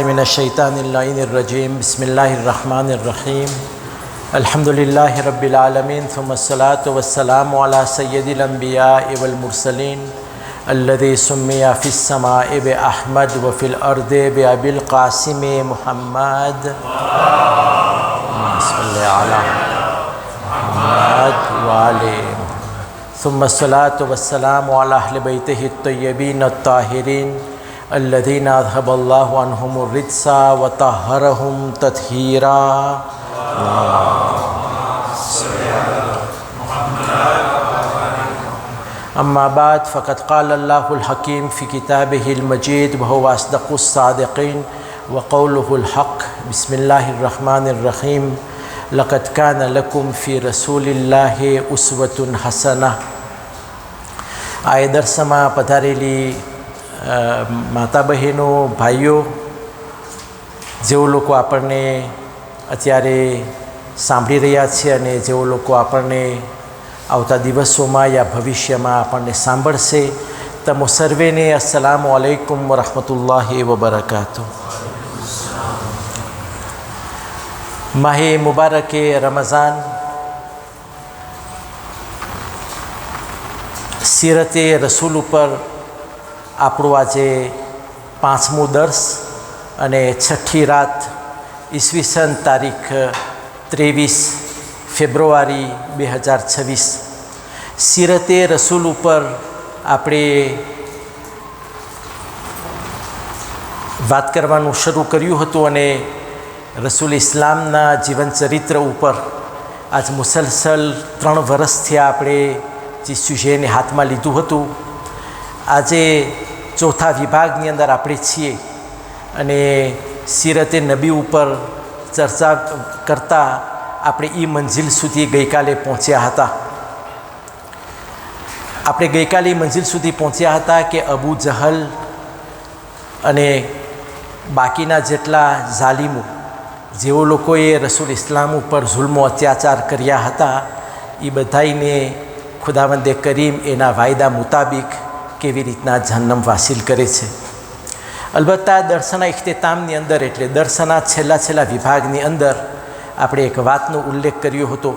मिनश्शैतानिर्रजीम बिस्मिल्लाहिर्रहमानिर्रहीम अल्हम्दुलिल्लाहि रब्बिल आलमीन सुम्मस्सलातु वस्सलामु अला सय्यदिल अंबियाइ वल मुरसलीन अल्लज़ी सुम्मिया फिस समाइ बि अहमद व फिल अर्दि बि अबिल क़ासिम मुहम्मद सल्लल्लाहु अला मुहम्मद व आलि सुम्मस्सलातु वस्सलामु अला अहलि बैतिहि अत्तय्यबीन अत्ताहिरीन अल्लज़ीना अज़हबल्लाहु अन्हुमुर रिज्सा व तह्हरहुम तत्हीरा। अम्मा बाद फ़क़द क़ाल अल्लाहुल हकीम फ़ी किताबिहिल मजीद व हुवा अस्दक़ुस सादिक़ीन व क़ौलुहुल हक़। बिस्मिल्लाहिर रहमानिर रहीम। लक़द कान लकुम फ़ी रसूलिल्लाहि उस्वतुन हसना। આ દર્શમાં પધારેલી માતા બહેનો ભાઈઓ, જેઓ લોકો આપણને અત્યારે સાંભળી રહ્યા છે અને જેઓ લોકો આપણને આવતા દિવસોમાં યા ભવિષ્યમાં આપણને સાંભળશે, તમો સર્વેને અસ્સલામુ અલૈકુમ વરહમતુલ્લાહિ વબરકાતુહ. માહે મુબારકે રમઝાન સીરતે રસૂલ ઉપર આપણું આજે 5મું દર્સ અને 6ઠી રાત ઈસવીસન તારીખ 23 ફેબ્રુઆરી 2026 સીરતે રસૂલ ઉપર આપણે વાત કરવાનું શરૂ કર્યું હતું અને રસૂલ ઇસ્લામના જીવન ચરિત્ર ઉપર આજ મુસલસલ 3 વર્ષથી આપણે જે સુજેને હાથમાં લીધું હતું. આજે 4થા વિભાગની અંદર આપણે છીએ અને સીરતે નબી ઉપર ચર્ચા કરતાં આપણે એ મંજિલ સુધી ગઈકાલે પહોંચ્યા હતા. આપણે ગઈકાલે એ મંજિલ સુધી પહોંચ્યા હતા કે અબુ જહલ અને બાકીના જેટલા ઝાલિમો, જેઓ લોકોએ રસૂલ ઇસ્લામ ઉપર જુલ્મો અત્યાચાર કર્યા હતા, એ બધાઈને ખુદાવંદે કરીમ એના વાયદા મુતાબિક કેવી રીતના જહન્નમ વાસિલ કરે છે. અલબત્ત દર્શના ઇખ્તિતામની અંદર એટલે દર્શના છેલ્લા વિભાગની અંદર આપણે એક વાતનો ઉલ્લેખ કર્યો હતો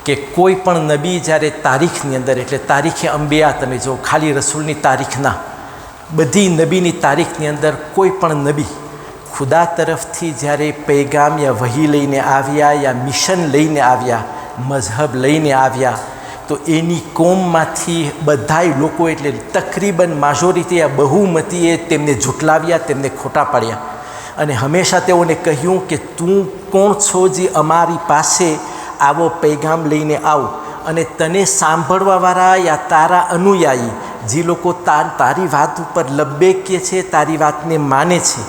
કે કોઈ પણ નબી જ્યારે તારીખની અંદર એટલે તારીખે અંબિયા, તમે જો ખાલી રસૂલની તારીખના, બધી નબીની તારીખની અંદર કોઈ પણ નબી ખુદા તરફથી જ્યારે પૈગામ યા વહી લઈને આવ્યા યા મિશન લઈને આવ્યા, મઝહબ લઈને આવ્યા, તો એની કોમમાંથી બધાય લોકો એટલે તકરીબન માજોરિટી આ બહુમતીએ તેમને ઝૂંટલાવ્યા, તેમને ખોટા પાડ્યા અને હંમેશા તેઓને કહ્યું કે તું કોણ છો જે અમારી પાસે આવો પૈગામ લઈને આવ, અને તને સાંભળવાવાળા યા તારા અનુયાયી જે લોકો તારી વાત ઉપર લબ્બેક કહે છે, તારી વાતને માને છે,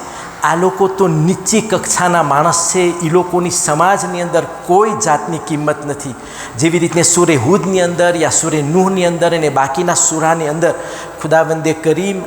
આ લોકો તો નીચી કક્ષાના માણસ છે. એ લોકોની સમાજની અંદર કોઈ જાતની કિંમત નથી. જેવી રીતને સૂરે હૂદની અંદર યા સૂરે નૂહની અંદર અને બાકીના સૂરાની અંદર ખુદાવંદે કરીમ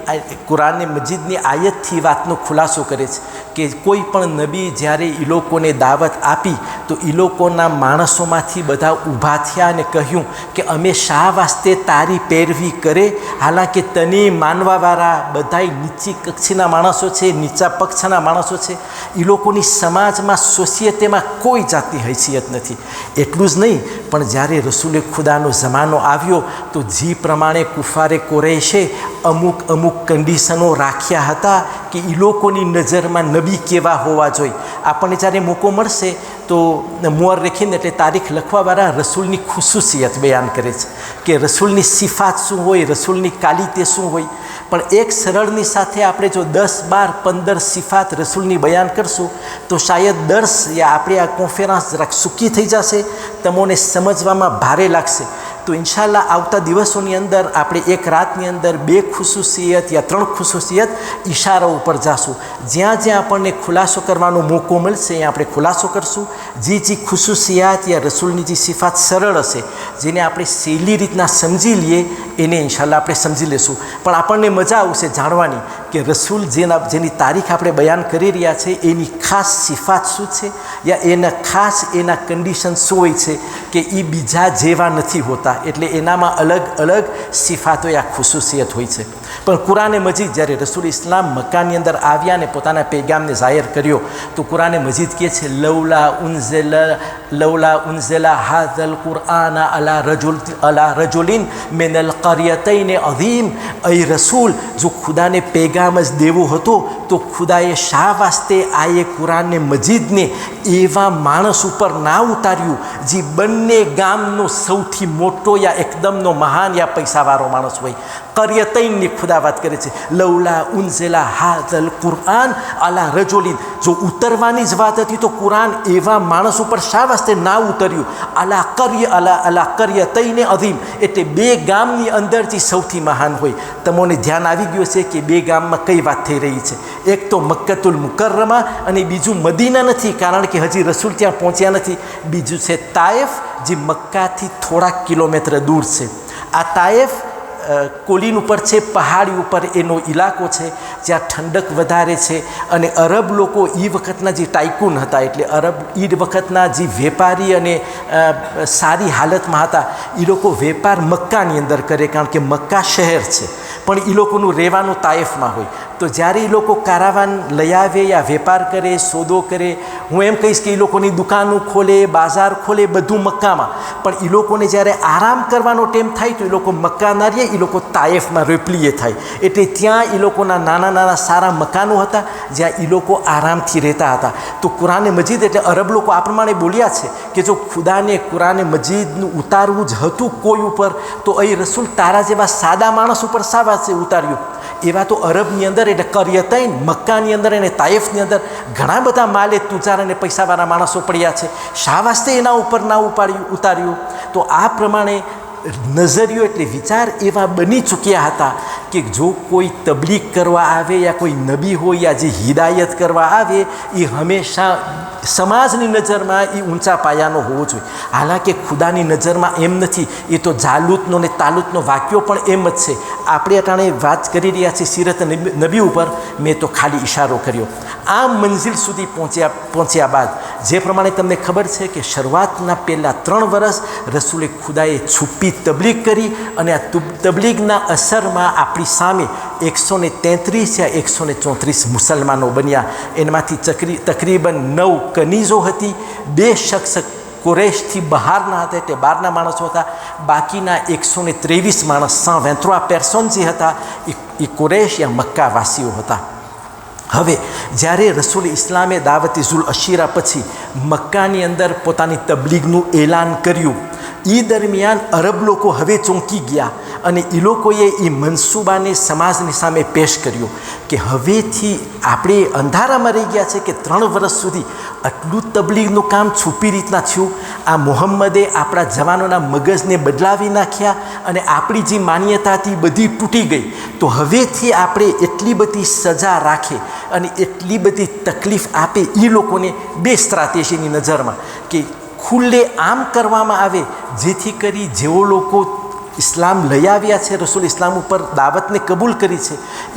કુરાન મજીદની આયતથી વાતનો ખુલાસો કરે છે કે કોઈ પણ નબી જ્યારે એ લોકોને દાવત આપી તો એ લોકોના માણસોમાંથી બધા ઊભા થયા અને કહ્યું કે અમે શા વાસ્તે તારી પેરવી કરે, હાલાંકે તને માનવાવાળા બધાય નીચી કક્ષીના માણસો છે, નીચા પક્ષના માણસો છે, એ લોકોની સમાજમાં સોસાયટીમાં કોઈ જાતની હૈસિયત નથી. એટલું જ નહીં, પણ જ્યારે રસૂલે ખુદાનો જમાનો આવ્યો તો જે પ્રમાણે કુફારે કુરૈશે અમુક કન્ડિશનો રાખ્યા હતા કે એ લોકોની નજરમાં નબી કેવા હોવા જોઈએ. આપણને જ્યારે મોકો મળશે તો મુઅર્રિખીન એટલે તારીખ લખવાવાળા રસૂલની ખુસૂસિયત બયાન કરે છે કે રસૂલની સિફાત શું હોય, રસૂલની કાલિતે શું હોય. પણ એક સરળની સાથે આપણે જો 10, 12, 15 સિફાત રસૂલની બયાન કરશું તો શાયદ દર્સ યા આપણે આ કોન્ફરન્સ જરાક સૂકી થઈ જશે, તમને સમજવામાં ભારે લાગશે. તો ઇન્શાલ્લાહ આવતા દિવસોની અંદર આપણે એક રાતની અંદર 2 ખુસૂસિયત યા 3 ખુસૂસિયત ઇશારા ઉપર જાશું. જ્યાં જ્યાં આપણને ખુલાસો કરવાનો મોકો મળશે ત્યાં આપણે ખુલાસો કરશું. જે ખુસૂસિયાત યા રસૂલની જે સિફાત સરળ હશે, જેને આપણે સહેલી રીતના સમજી લઈએ, એને ઇન્શાલ્લાહ આપણે સમજી લેશું. પણ આપણને મજા આવશે જાણવાની કે રસૂલ જેની તારીખ આપણે બયાન કરી રહ્યા છે એની ખાસ સિફાત શું છે યા એના ખાસ એના કન્ડિશન શું હોય છે કે એ બીજા જેવા નથી હોતા. એટલે એનામાં અલગ અલગ સિફાતો યા ખુસૂસિયત હોય છે. પણ કુરાને મજીદ જ્યારે રસૂલ ઇસ્લામ મક્કાની અંદર આવ્યા અને પોતાના પૈગામને જાહેર કર્યો તો કુરાને મજીદ કહે છે લૌલા ઉન્ઝલા હાઝલ કુરઆન અલા રજુલિન મિનલ કરિયતૈન અઝીમ. એ રસૂલ, જો ખુદાને પૈગામ જ દેવો હતો તો ખુદાએ શા વાસ્તે આ એ કુરાનને મજીદને એવા માણસ ઉપર ના ઉતાર્યું જે બંને ગામનો સૌથી મોટો યા એકદમનો મહાન યા પૈસાવાળો માણસ હોય. કરિયતૈનની ખુદા વાત કરે છે. લૌલા ઉન્ઝલા હાઝલ કુરઆન અલા રજુલિન, જો ઉતરવાની જ વાત હતી તો કુરાન એવા માણસ ઉપર શા વાસ્તે ના ઉતર્યું? અલા કરિયતૈન અઝીમ, એટલે બે ગામની અંદરથી સૌથી મહાન હોય. તમને ધ્યાન આવી ગયું છે કે બે ગામમાં કઈ વાત થઈ રહી છે. એક તો મક્કતુલ મુકર્રમા અને બીજું મદીના નથી, કારણ કે હજી રસૂલ ત્યાં પહોંચ્યા નથી. બીજું છે તાઇફ, જે મક્કાથી થોડાક કિલોમીટર દૂર છે. આ તાઇફ કોલીન ઉપર છે, પહાડી ઉપર એનો ઇલાકો છે, જ્યાં ઠંડક વધારે છે. અને અરબ લોકો એ વખતના જે ટાઇકૂન હતા, એટલે અરબ એ વખતના જે વેપારી અને સારી હાલતમાં હતા, એ લોકો વેપાર મક્કાની અંદર કરે, કારણ કે મક્કા શહેર છે પણ એ લોકોનું રહેવાનું તાઇફમાં હોય. તો જ્યારે એ લોકો કારાવાન લઈ આવે યા વેપાર કરે, સોદો કરે, હું એમ કહીશ કે એ લોકોની દુકાનો ખોલે, બાજાર ખોલે, બધું મક્કામાં. પણ એ લોકોને જ્યારે આરામ કરવાનો ટાઈમ થાય તો એ લોકો મક્કા ના રહે, એ લોકો તાઇફમાં રેપલીએ થાય. એટલે ત્યાં એ લોકોના નાના નાના સારા મકાનો હતા જ્યાં એ લોકો આરામથી રહેતા હતા. તો કુરાને મજીદ એટલે અરબ લોકો આ પ્રમાણે બોલ્યા છે કે જો ખુદાને કુરાને મજીદનું ઉતારવું જ હતું કોઈ ઉપર તો એ રસૂલ તારા જેવા સાદા માણસ ઉપર શા વાસ્તે ઉતાર્યું? એવા તો અરબની અંદર એટલે કરિયતૈન મક્કાની અંદર અને તાઇફની અંદર ઘણા બધા માલે તુજાર અને પૈસાવાળા માણસો પડ્યા છે. શા વાસ્તે એના ઉપર ના ઉતાર્યું? તો આ પ્રમાણે નજરિયો એટલે વિચાર એવા બની ચૂક્યા હતા કે જો કોઈ તબલીગ કરવા આવે યા કોઈ નબી હોય યા જે હિદાયત કરવા આવે એ હંમેશા સમાજની નજરમાં એ ઊંચા પાયાનો હોવો જોઈએ. હાલાંકે ખુદાની નજરમાં એમ નથી. એ તો જાલૂતનો ને તાલુતનો વાક્યો પણ એમ જ છે. આપણે અટાણે વાત કરી રહ્યા છીએ સીરત નબી ઉપર, મેં તો ખાલી ઇશારો કર્યો. આ મંઝિલ સુધી પહોંચ્યા બાદ જે પ્રમાણે તમને ખબર છે કે શરૂઆતના પહેલાં 3 વર્ષ રસૂલે ખુદાએ છુપી તબલીગ કરી અને આ તબલીગના અસરમાં આપણી સામે 133 યા 134 મુસલમાનો બન્યા. એમાંથી તકરીબન 9 કનીઝો હતી, 2 શખ્સ કુરેશથી બહારના હતા એટલે બહારના માણસો હતા. બાકીના 123 માણસ 123 પર્સન જે હતા એ કુરેશ યા મક્કાવાસીઓ હતા. હવે જ્યારે રસૂલ ઇસ્લામે દાવતી ઝુલ અશીરા પછી મક્કાની અંદર પોતાની તબલીગનું એલાન કર્યું, એ દરમિયાન અરબ લોકો હવે ચોંકી ગયા અને એ લોકોએ એ મનસૂબાને સમાજની સામે પેશ કર્યો કે હવેથી આપણે અંધારામાં રહી ગયા છે કે 3 વર્ષ સુધી આટલું તબલીગનું કામ છુપી રીતના થયું. આ મોહમ્મદે આપણા જવાનોના મગજને બદલાવી નાખ્યા અને આપણી જે માન્યતા હતી બધી તૂટી ગઈ. તો હવેથી આપણે એટલી બધી સજા રાખે અને એટલી બધી તકલીફ આપે એ લોકોને 2 સ્ટ્રેટેજીની નજરમાં કે ખુલ્લે આમ કરવામાં આવે જેથી કરી જેઓ લોકો ઇસ્લામ લઈ આવ્યા છે, રસૂલ ઇસ્લામ ઉપર દાવતને કબૂલ કરી છે,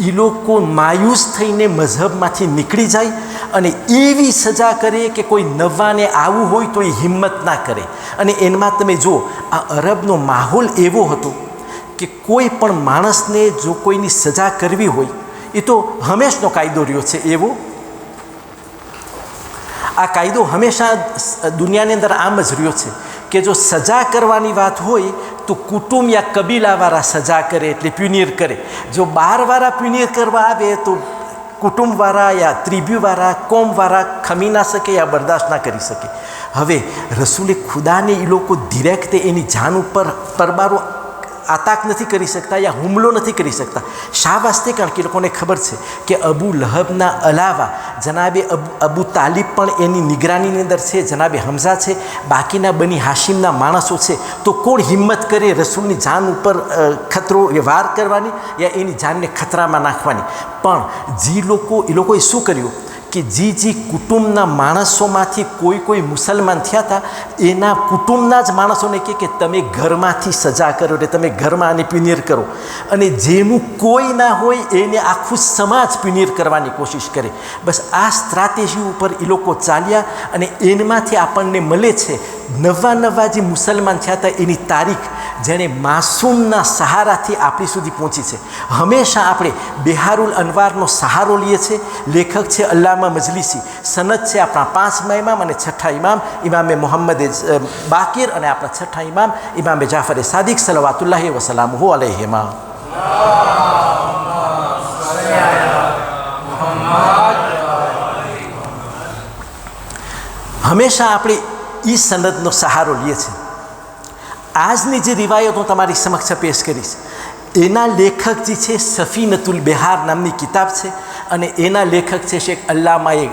એ લોકો માયુસ થઈને મઝહબમાંથી નીકળી જાય અને એવી સજા કરે કે કોઈ નવાને આવવું હોય તો એ હિંમત ના કરે. અને એમાં તમે જુઓ આ અરબનો માહોલ એવો હતો કે કોઈ પણ માણસને જો કોઈની સજા કરવી હોય એ તો હંમેશનો કાયદો રહ્યો છે એવો. આ કાયદો હંમેશા દુનિયાની અંદર આમ જ રહ્યો છે કે જો સજા કરવાની વાત હોય તો કુટુંબ યા કબીલાવાળા સજા કરે એટલે પ્યુનિયર કરે. જો બહારવાળા પ્યુનિયર કરવા આવે તો કુટુંબવાળા યા ત્રિભ્યુવાળા કોમવાળા ખમી ના શકે યા બરદાસ્ત ના કરી શકે. હવે રસૂલે ખુદાને એ લોકો ડિરેક્ટ એની જાન ઉપર પરબારો આતાક નથી કરી શકતા યા હુમલો નથી કરી શકતા. શા વાસ્તે? કારણ કે એ લોકોને ખબર છે કે અબુ લહબના અલાવા જનાબે અબુ તાલિબ પણ એની નિગરાનીની અંદર છે, જનાબે હમઝા છે, બાકીના બની હાશિમના માણસો છે. તો કોણ હિંમત કરે રસૂલની જાન ઉપર ખતરો વાર કરવાની યા એની જાનને ખતરામાં નાખવાની? પણ એ લોકોએ શું કર્યું કે જે કુટુંબના માણસોમાંથી કોઈ મુસલમાન થયા હતા એના કુટુંબના જ માણસોને કે તમે ઘરમાંથી સજા કરો એટલે તમે ઘરમાં આને પ્યુનિયર કરો. અને જેનું કોઈ ના હોય એને આખું સમાજ પ્યુનિયર કરવાની કોશિશ કરે. બસ આ સ્ટ્રેટેજી ઉપર એ લોકો ચાલ્યા અને એમાંથી આપણને મળે છે નવા જે મુસલમાન થયા હતા એની તારીખ જેણે માસૂમના સહારાથી આપણી સુધી પહોંચી છે. હંમેશા આપણે બિહારુલ અનવારનો સહારો લઈએ છીએ. લેખક છે અલ્લામા મજલિસી, સનદ છે આપણા 5મા ઇમામ અને 6ઠા ઇમામ ઇમામે મોહમ્મદ બાકિર અને આપણા 6ઠા ઇમામ ઇમામે જાફર સાદિક સલવાતુલ્લાહ વસલામુહુ અલૈહિમા. હંમેશા આપણે એ સનદનો સહારો લઈએ છીએ. આજની જે રિવાયત હું તમારી સમક્ષ પેશ કરીશ એના લેખક જે છે સફીનતુલ બિહાર નામની કિતાબ છે અને એના લેખક છે શેખ અલ્લામાએ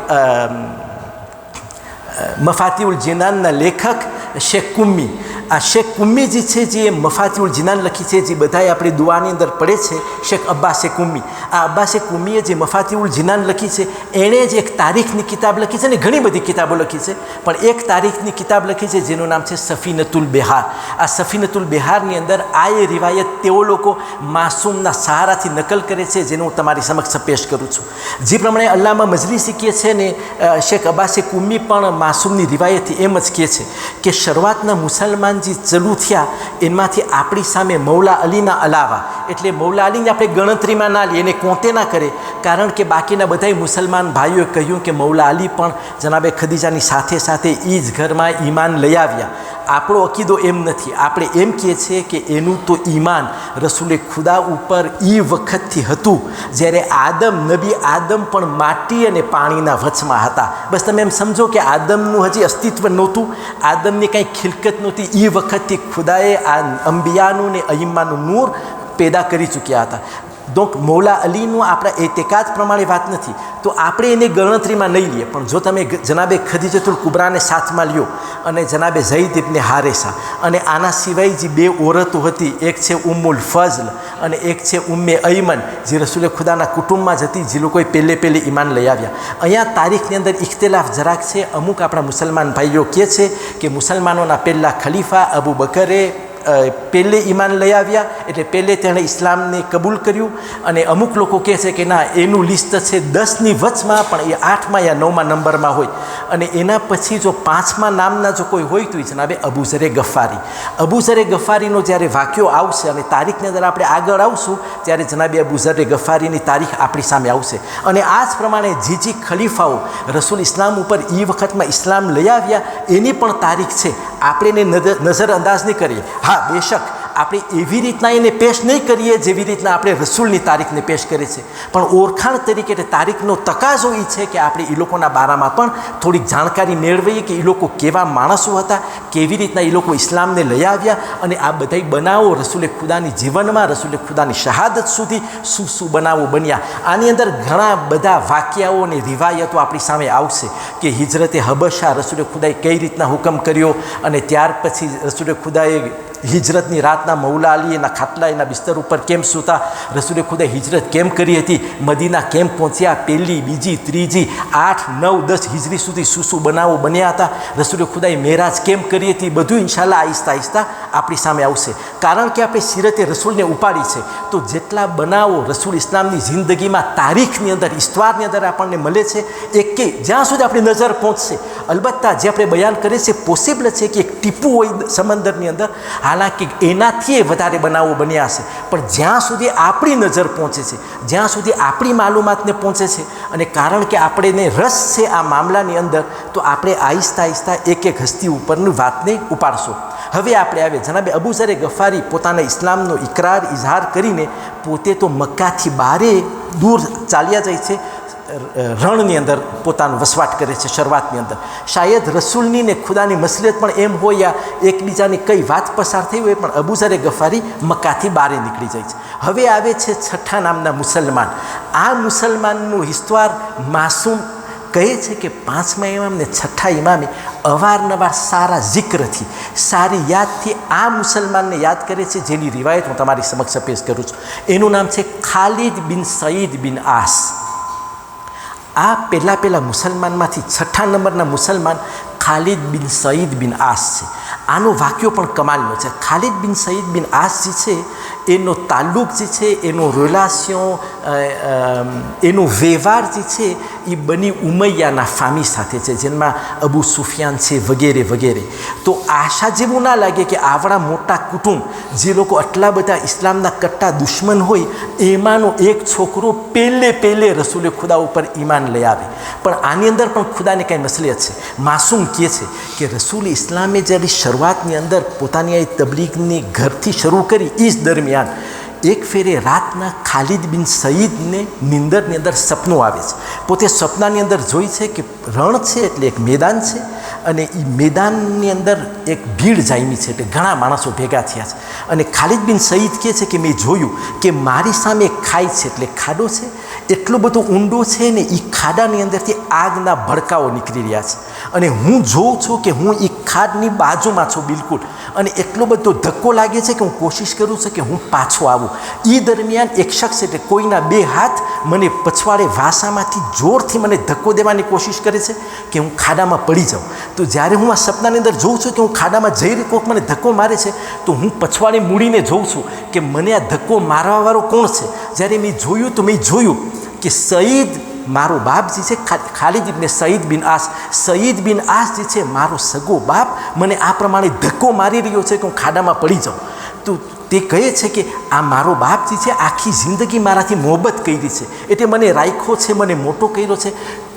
મફાતિઉલ જીનાનના લેખક શેખ કુમ્મી. આ શેખ કુમ્મી જે છે જે મફાતિઉલ જીનાન લખી છે જે બધાએ આપણી દુઆની અંદર પડે છે શેખ અબ્બાસે કુમ્મી. આ અબ્બાસે કુમ્મીએ જે મફાતિઉલ જીનાન લખી છે એણે જ એક તારીખની કિતાબ લખી છે ને ઘણી બધી કિતાબો લખી છે પણ એક તારીખની કિતાબ લખી છે જેનું નામ છે સફીનતુલ બિહાર. આ સફીનતુલ બિહારની અંદર આ એ રિવાયત તેઓ લોકો માસૂમના સહારાથી નકલ કરે છે જેનું હું તમારી સમક્ષ પેશ કરું છું. જે પ્રમાણે અલ્લામા મજલિસી કહે છે ને શેખ અબ્બાસે કુમ્મી પણ માસૂમની રિવાયતથી એમ જ કહે છે કે શરૂઆતના મુસલમાન જે ચાલુ થયા એમાંથી આપણી સામે મૌલા અલીના અલાવા એટલે મૌલા અલીને આપણે ગણતરીમાં ના લઈએ એને કોંતે ના કરે કારણ કે બાકીના બધાય મુસલમાન ભાઈઓએ કહ્યું કે મૌલા અલી પણ જનાબે ખદીજાની સાથે સાથે એ જ ઘરમાં ઈમાન લઈ આવ્યા. આપણો અકીદો એમ નથી. આપણે એમ કહીએ છીએ કે એનું તો ઈમાન રસૂલે ખુદા ઉપર એ વખતથી હતું જ્યારે નબી આદમ પણ માટી અને પાણીના વચમાં હતા. બસ તમે એમ સમજો કે આદમનું હજી અસ્તિત્વ નહોતું, આદમની કંઈ ખિલકત નહોતી. એ વખતથી ખુદાએ આ અંબિયાનું ને અઈમ્માનું નૂર પેદા કરી ચૂક્યા હતા. donc મૌલા અલીનું આપણા એતેકાદ પ્રમાણે વાત નથી તો આપણે એને ગણતરીમાં નહીં લઈએ. પણ જો તમે જનાબે ખદીજતુલ કુબરાને સાથમાં લ્યો અને જનાબે ઝૈદ ઇબ્ને હારેસા અને આના સિવાય જે 2 ઓરતો હતી એક છે ઉમ્મુલ ફઝલ અને એક છે ઉમ્મે અયમન જે રસૂલે ખુદાના કુટુંબમાં જ હતી જે લોકોએ પહેલે ઈમાન લઈ આવ્યા. અહીંયા તારીખની અંદર ઇખ્તિલાફ જરાક છે. અમુક આપણા મુસલમાન ભાઈઓ કહે છે કે મુસલમાનોના પહેલાં ખલીફા અબુ બકરે પહેલે ઈમાન લઈ આવ્યા એટલે પહેલે તેણે ઇસ્લામને કબૂલ કર્યું અને અમુક લોકો કહે છે કે ના એનું લિસ્ટ છે 10ની વચમાં પણ એ 8મા યા 9મા નંબરમાં હોય અને એના પછી જો 5મા નામના જો કોઈ હોય તો એ જનાબે અબુઝરે ગફારી. અબુઝરે ગફારીનો જ્યારે વાક્યો આવશે અને તારીખની અંદર આપણે આગળ આવશું ત્યારે જનાબે અબુઝરે ગફારીની તારીખ આપણી સામે આવશે અને આ જ પ્રમાણે જે ખલીફાઓ રસૂલ ઇસ્લામ ઉપર એ વખતમાં ઇસ્લામ લઈ આવ્યા એની પણ તારીખ છે. આપણે એને નજરઅંદાજ નહીં કરીએ. હા બેશક આપણે એવી રીતના એને પેશ નહીં કરીએ જેવી રીતના આપણે રસૂલની તારીખને પેશ કરીએ છીએ પણ ઓળખાણ તરીકે એટલે તારીખનો તકાજો એ છે કે આપણે એ લોકોના બારામાં પણ થોડીક જાણકારી મેળવીએ કે એ લોકો કેવા માણસો હતા, કેવી રીતના એ લોકો ઇસ્લામને લઈ આવ્યા અને આ બધાય બનાવો રસૂલે ખુદાની જીવનમાં રસૂલે ખુદાની શહાદત સુધી શું બનાવો બન્યા. આની અંદર ઘણા બધા વાક્યાઓ અને રિવાયતો આપણી સામે આવશે કે હિજરતે હબશા રસૂલે ખુદાએ કઈ રીતના હુકમ કર્યો અને ત્યાર પછી રસૂલે ખુદાએ હિજરતની રાતના મૌલા અલી એના ખાટલા એના બિસ્તર ઉપર કેમ સૂતા, રસૂલે ખુદાએ હિજરત કેમ કરી હતી, મદીના કેમ પહોંચ્યા, પહેલી બીજી ત્રીજી 8 9 10 હિજરી સુધી શું બનાવો બન્યા હતા, રસૂલે ખુદાએ મેરાજ કેમ કરી હતી, બધું ઇન્શાલ્લાહ આહિસ્તા આપણી સામે આવશે. કારણ કે આપણે સિરતે રસૂલને ઉપાડી છે તો જેટલા બનાવો રસૂલ ઇસ્લામની જિંદગીમાં તારીખની અંદર ઇસ્તવારની અંદર આપણને મળે છે એક કે જ્યાં સુધી આપણી નજર પહોંચશે અલબત્તા જે આપણે બયાન કરીએ છીએ પોસિબલ છે કે એક ટીપું હોય સમંદરની અંદર હાલાકી એનાથી વધારે બનાવો બન્યા હશે પણ જ્યાં સુધી આપણી નજર પહોંચે છે જ્યાં સુધી આપણી માલુમાતને પહોંચે છે અને કારણ કે આપણને રસ છે આ મામલાની અંદર તો આપણે આહિસ્તા એક હસ્તી ઉપરની વાતને ઉપાડશો. હવે આપણે આવે જનાબે અબુઝરે ગફારી પોતાના ઇસ્લામનો ઇકરાર ઇઝહાર કરીને પોતે તો મક્કાથી બારે દૂર ચાલ્યા જાય છે, રણની અંદર પોતાનો વસવાટ કરે છે. શરૂઆતની અંદર શાયદ રસૂલની ને ખુદાની મસલિયત પણ એમ હોય યા એકબીજાની કઈ વાત પસાર થઈ હોય પણ અબુઝરે ગફારી મક્કાથી બહાર નીકળી જાય છે. હવે આવે છે 6ઠા નામના મુસલમાન. આ મુસલમાનનું હિસ્તવાર માસૂમ કહે છે કે 5મા ઇમામ ને 6ઠા ઇમામે અવારનવાર સારા જિક્રથી સારી યાદથી આ મુસલમાનને યાદ કરે છે જેની રિવાયત હું તમારી સમક્ષ પેશ કરું છું. એનું નામ છે ખાલિદ બિન સઈદ બિન આસ. આ પહેલાં મુસલમાનમાંથી 6ઠા નંબરના મુસલમાન ખાલિદ બિન સઈદ બિન આસ છે. આનો વાક્યો પણ કમાલનો છે. ખાલિદ બિન સઈદ બિન આસ જે છે એનો તાલ્લુક જે છે, એનો રિલેશન, એનો વ્યવહાર જે છે એ બની ઉમૈયાના ફામી સાથે છે, જેમાં અબુ સુફિયાન છે વગેરે વગેરે. તો આશા જેવું ના લાગે કે આવડા મોટા કુટુંબ, જે લોકો આટલા બધા ઇસ્લામના કટ્ટા દુશ્મન હોય, એમાંનો એક છોકરો પહેલે રસૂલે ખુદા ઉપર ઈમાન લઈ આવે. પણ આની અંદર પણ ખુદાને કાંઈ મસલિયત છે. માસૂમ કહે છે કે રસૂલ ઇસ્લામે જ્યારે શરૂઆતની અંદર પોતાની આ તબલીગની ઘરથી શરૂ કરી, એ જ દરમિયાન એક ફેરે રાતના ખાલિદ બિન સઈદને નિંદરની અંદર સપનું આવે છે. પોતે સપનાની અંદર જોઈ છે કે રણ છે એટલે એક મેદાન છે, અને એ મેદાનની અંદર એક ભીડ જામી છે, એટલે ઘણા માણસો ભેગા થયા છે. અને ખાલિદ બિન સઈદ કહે છે કે મેં જોયું કે મારી સામે ખાઈ છે, એટલે ખાડો છે, એટલો બધો ઊંડો છે ને એ ખાડાની અંદરથી આગના ભડકાઓ નીકળી રહ્યા છે. અને હું જોઉં છું કે હું એ ખાડની બાજુમાં છું બિલકુલ, અને એટલો બધો ધક્કો લાગે છે કે હું કોશિશ કરું છું કે હું પાછો આવું. એ દરમિયાન એક શખ્સ, એટલે કોઈના બે હાથ મને પછવાડે વાસામાંથી જોરથી મને ધક્કો દેવાની કોશિશ કરે છે કે હું ખાડામાં પડી જાઉં. તો જ્યારે હું આ સપનાની અંદર જોઉં છું કે હું ખાડામાં જઈ રહી, કોઈક મને ધક્કો મારે છે, તો હું પછવાડે મૂડીને જોઉં છું કે મને આ ધક્કો મારવાવાળો કોણ છે. જ્યારે મેં જોયું તો મેં જોયું કે સઈદ, મારો બાપ જે છે ખાલિદ ઇબ્ને સઈદ બિન આસ, સઈદ બિન આસ જે છે મારો સગો બાપ, મને આ પ્રમાણે ધક્કો મારી રહ્યો છે કે હું ખાડામાં પડી જાઉં. તો તે કહે છે કે આ મારો બાપ જે છે આખી જિંદગી મારાથી મોહબ્બત કરી છે, એટલે મને રાખ્યો છે, મને મોટો કર્યો છે.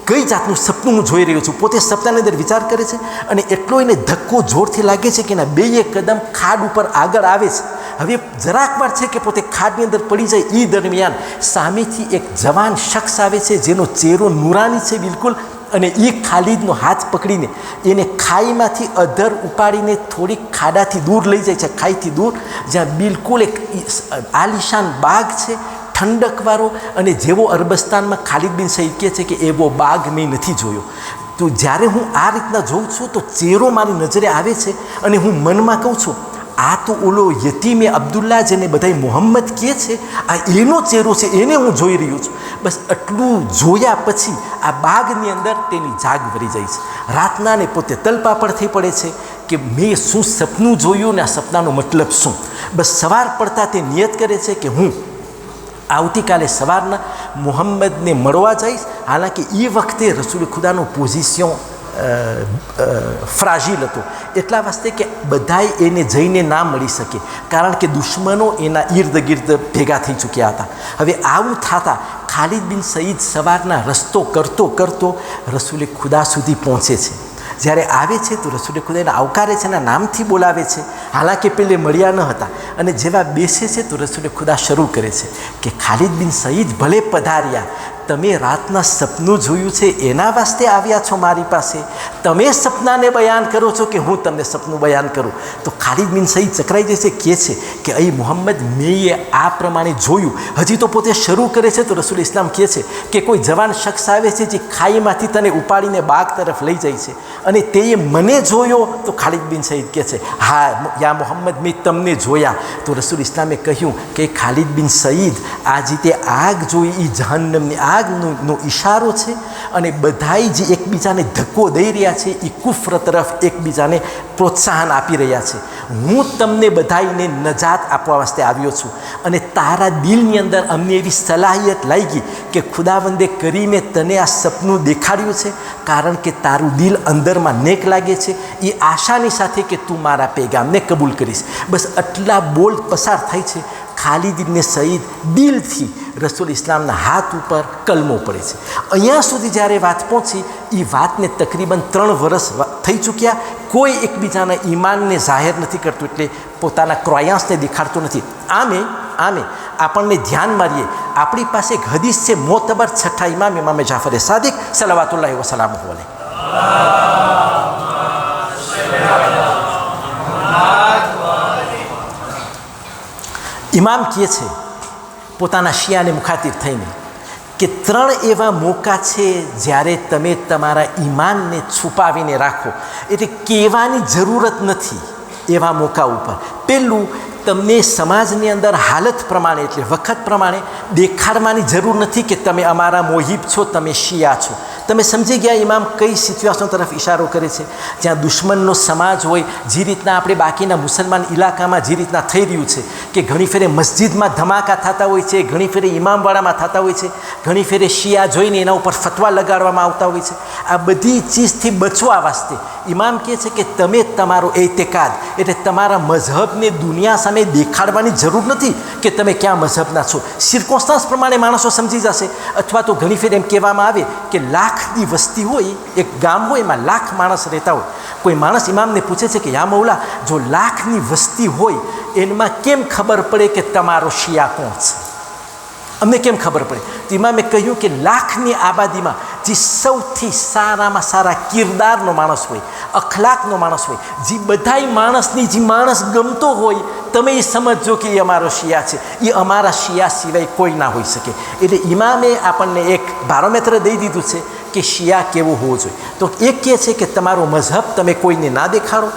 કઈ જાતનું સપનું હું જોઈ રહ્યો છું, પોતે સપનાની અંદર વિચાર કરે છે. અને એટલો એને ધક્કો જોરથી લાગે છે કે એના બે એક કદમ ખાડ ઉપર આગળ આવે છે. હવે જરાક વાર છે કે પોતે ખાડની અંદર પડી જાય, એ દરમિયાન સામેથી એક જવાન શખ્સ આવે છે, જેનો ચહેરો નૂરાની છે બિલકુલ, અને એ ખાલિદનો હાથ પકડીને એને ખાઈમાંથી અધર ઉપાડીને થોડીક ખાડાથી દૂર લઈ જાય છે, ખાઈથી દૂર, જ્યાં બિલકુલ એક આલિશાન બાગ છે, ઠંડકવાળો. અને જેવો અરબસ્તાનમાં ખાલિદ બિન સઈદ કહે છે કે એવો બાગ મેં નથી જોયો. તો જ્યારે હું આ રીતના જોઉં છું તો ચહેરો મારી નજરે આવે છે, અને હું મનમાં કહું છું આ તો ઓલો યતીમે અબ્દુલ્લા, જેને બધા મોહમ્મદ કહે છે, આ એનો ચહેરો છે, એને હું જોઈ રહ્યો છું. બસ આટલું જોયા પછી આ બાગની અંદર તેની જાગ ભરી જાય છે. રાતના ને પોતે તલપાપડ થઈ પડે છે કે મેં શું સપનું જોયું ને આ સપનાનો મતલબ શું. બસ સવાર પડતા તે નિયત કરે છે કે હું આવતીકાલે સવારના મોહમ્મદને મળવા જઈશ. હાલાંકિ એ વખતે રસૂલ ખુદાનું પોઝિશન ફ્રાજીલ હતો, એટલા વાસ્તે કે બધાય એને જઈને ના મળી શકે, કારણ કે દુશ્મનો એના ઈર્દ ગિર્દ ભેગા થઈ ચૂક્યા હતા. હવે આવું થતાં ખાલિદ બિન સઈદ સવારના રસ્તો કરતો કરતો રસૂલ ખુદા સુધી પહોંચે છે. જ્યારે આવે છે તો રસૂલ ખુદા એને આવકારે છે, એના નામથી બોલાવે છે. હાલાંકિ પહેલે મળ્યા ન હતા. અને જેવા બેસે છે તો રસૂલ ખુદા શરૂ કરે છે કે ખાલિદ બિન સઈદ ભલે પધાર્યા, તમે રાતના સપનું જોયું છે એના વાસ્તે આવ્યા છો મારી પાસે, તમે સપનાને બયાન કરો છો કે હું તમને સપનું બયાન કરું. તો ખાલિદ બિન સઈદ ચકરાઈ જશે, કહે છે કે અહીં મોહમ્મદ મેં આ પ્રમાણે જોયું. હજી તો પોતે શરૂ કરે છે તો રસૂલ ઇસ્લામ કહે છે કે કોઈ જવાન શખ્સ આવે છે જે ખાઈમાંથી તને ઉપાડીને બાગ તરફ લઈ જાય છે, અને તે મને જોયો. તો ખાલિદ બિન સઈદ કહે છે હા યા મોહમ્મદ, મેં તમને જોયા. તો રસૂલ ઇસ્લામે કહ્યું કે ખાલિદ બિન સઈદ, આ રીતે આગ જોઈ એ જહન્નમની આગનો ઈશારો છે, અને બધાય જે એકબીજાને ધક્કો દઈ રહ્યા છે એ કુફર તરફ એકબીજાને પ્રોત્સાહન આપી રહ્યા છે. હું તમને બધાઈને નજાત આપવા વાસ્તે આવ્યો છું, અને તારા દિલની અંદર અમને એવી સલાહિયત લાગી કે ખુદાવંદે કરીને તને આ સપનું દેખાડ્યું છે, કારણ કે તારું દિલ અંદરમાં નેક લાગે છે, એ આશાની સાથે કે તું મારા પેગામને કબૂલ કરીશ. બસ આટલા બોલ પસાર થાય છે. ખાલિદ ઇબ્ને સઈદ દિલથી રસૂલ ઇસ્લામના હાથ ઉપર કલમો પડે છે. અહીંયા સુધી જ્યારે વાત પહોંચી, એ વાતને તકરીબન 3 વર્ષ થઈ ચૂક્યા. કોઈ એકબીજાના ઈમાનને જાહેર નથી કરતું, એટલે પોતાના ક્રોયાંસને દેખાડતું નથી. આમે આપણને ધ્યાન મારીએ, આપણી પાસે એક હદીસ છે મોતબર છઠ્ઠા ઇમામે જાફર સાદિક સલાવાતુલ્લાહિ વસલામુહુ અલૈહ. ઇમામ કહે છે પોતાના શિયાને મુખાતિબ થઈને કે 3 એવા મોકા છે જ્યારે તમે તમારા ઈમાનને છુપાવીને રાખો, એટલે કહેવાની જરૂરત નથી એવા મોકા ઉપર. પહેલું, તમને સમાજની અંદર હાલત પ્રમાણે એટલે વખત પ્રમાણે દેખાડવાની જરૂર નથી કે તમે અમારા મોહિબ છો, તમે શિયા છો. તમે સમજી ગયા ઇમામ કઈ સિચ્યુએશન તરફ ઇશારો કરે છે? જ્યાં દુશ્મનનો સમાજ હોય, જે રીતના આપણે બાકીના મુસલમાન ઇલાકામાં જે રીતના થઈ રહ્યું છે કે ઘણી ફેરે મસ્જિદમાં ધમાકા થતા હોય છે, ઘણી ફેરે ઇમામવાળામાં થતા હોય છે, ઘણી ફેરે શિયા જોઈને એના ઉપર ફતવા લગાડવામાં આવતા હોય છે. આ બધી ચીજથી બચવા વાસ્તે ઇમામ કહે છે કે તમે તમારો એતેકાદ એટલે તમારા મઝહબને દુનિયા સામે દેખાડવાની જરૂર નથી કે તમે ક્યાં મઝહબના છો. સિર્કોન્સ્ટન્સ પ્રમાણે માણસો સમજી જશે. અથવા તો ઘણી ફેર એમ કહેવામાં આવે કે લાખની વસ્તી હોય, એક ગામ હોય, એમાં લાખ માણસ રહેતા હોય. કોઈ માણસ ઇમામને પૂછે છે કે યા મૌલા, જો લાખની વસ્તી હોય એમાં કેમ ખબર પડે કે તમારો શિયા કોણ છે? અમને કેમ ખબર પડે? તો ઇમામે કહ્યું કે લાખની આબાદીમાં જે સૌથી સારામાં સારા કિરદારનો માણસ હોય, અખલાકનો માણસ હોય, જે બધાય માણસની જે માણસ ગમતો હોય, તમે એ સમજો કે એ અમારો શિયા છે. એ અમારા શિયા સિવાય કોઈ ના હોઈ શકે. એટલે ઇમામે આપણને એક બારોમેટર દઈ દીધું છે કે શિયા કેવો હોવો જોઈએ. તો એક કહે છે કે તમારો મઝહબ તમે કોઈને ના દેખાડો.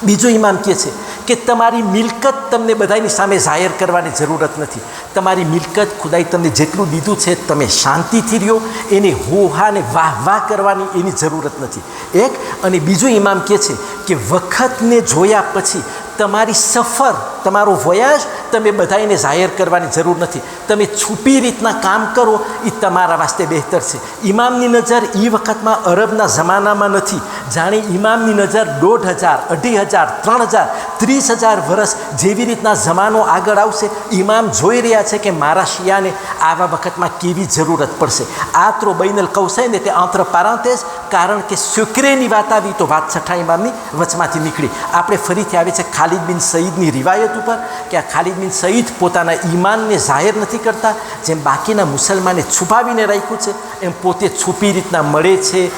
બીજો ઇમામ કહે છે કે તમારી મિલકત તમને બધાની સામે જાહેર કરવાની જરૂરત નથી. તમારી મિલકત ખુદાએ તમને જેટલું દીધું છે તમે શાંતિથી રહ્યો, એને હોહા ને વાહ વાહ કરવાની એની જરૂરત નથી. એક. અને બીજો ઇમામ કહે છે કે વખતને જોયા પછી તમારી સફર, તમારો વયાજ તમે બધાને જાહેર કરવાની જરૂર નથી. તમે છુપી રીતના કામ કરો એ તમારા વાસ્તે બહેતર છે. ઇમામની નજર એ વખતમાં અરબના જમાનામાં નથી. જાણે ઇમામની નજર 1500, 2500, 3000, 30,000 વર્ષ જેવી રીતના જમાનો આગળ આવશે, ઇમામ જોઈ રહ્યા છે કે મારા શિયાને આવા વખતમાં કેવી જરૂરત પડશે. આ તો બૈનલ કૌસાઈને તે આંત્ર પારાંતેજ, કારણ કે શુક્રેની વાત આવી તો વાત છઠ્ઠા ઇમામની વચમાંથી નીકળી. આપણે ફરીથી આવે છે ખાલિદ બિન સઈદની રિવાયત ઉપર કે આ ખાલિદ બિન સઈદ પોતાના ઈમાનને જાહેર નથી કરતા. જેમ બાકીના મુસલમાને છુપાવીને રાખ્યું છે એમ પોતે છુપી રીતના મળે છે.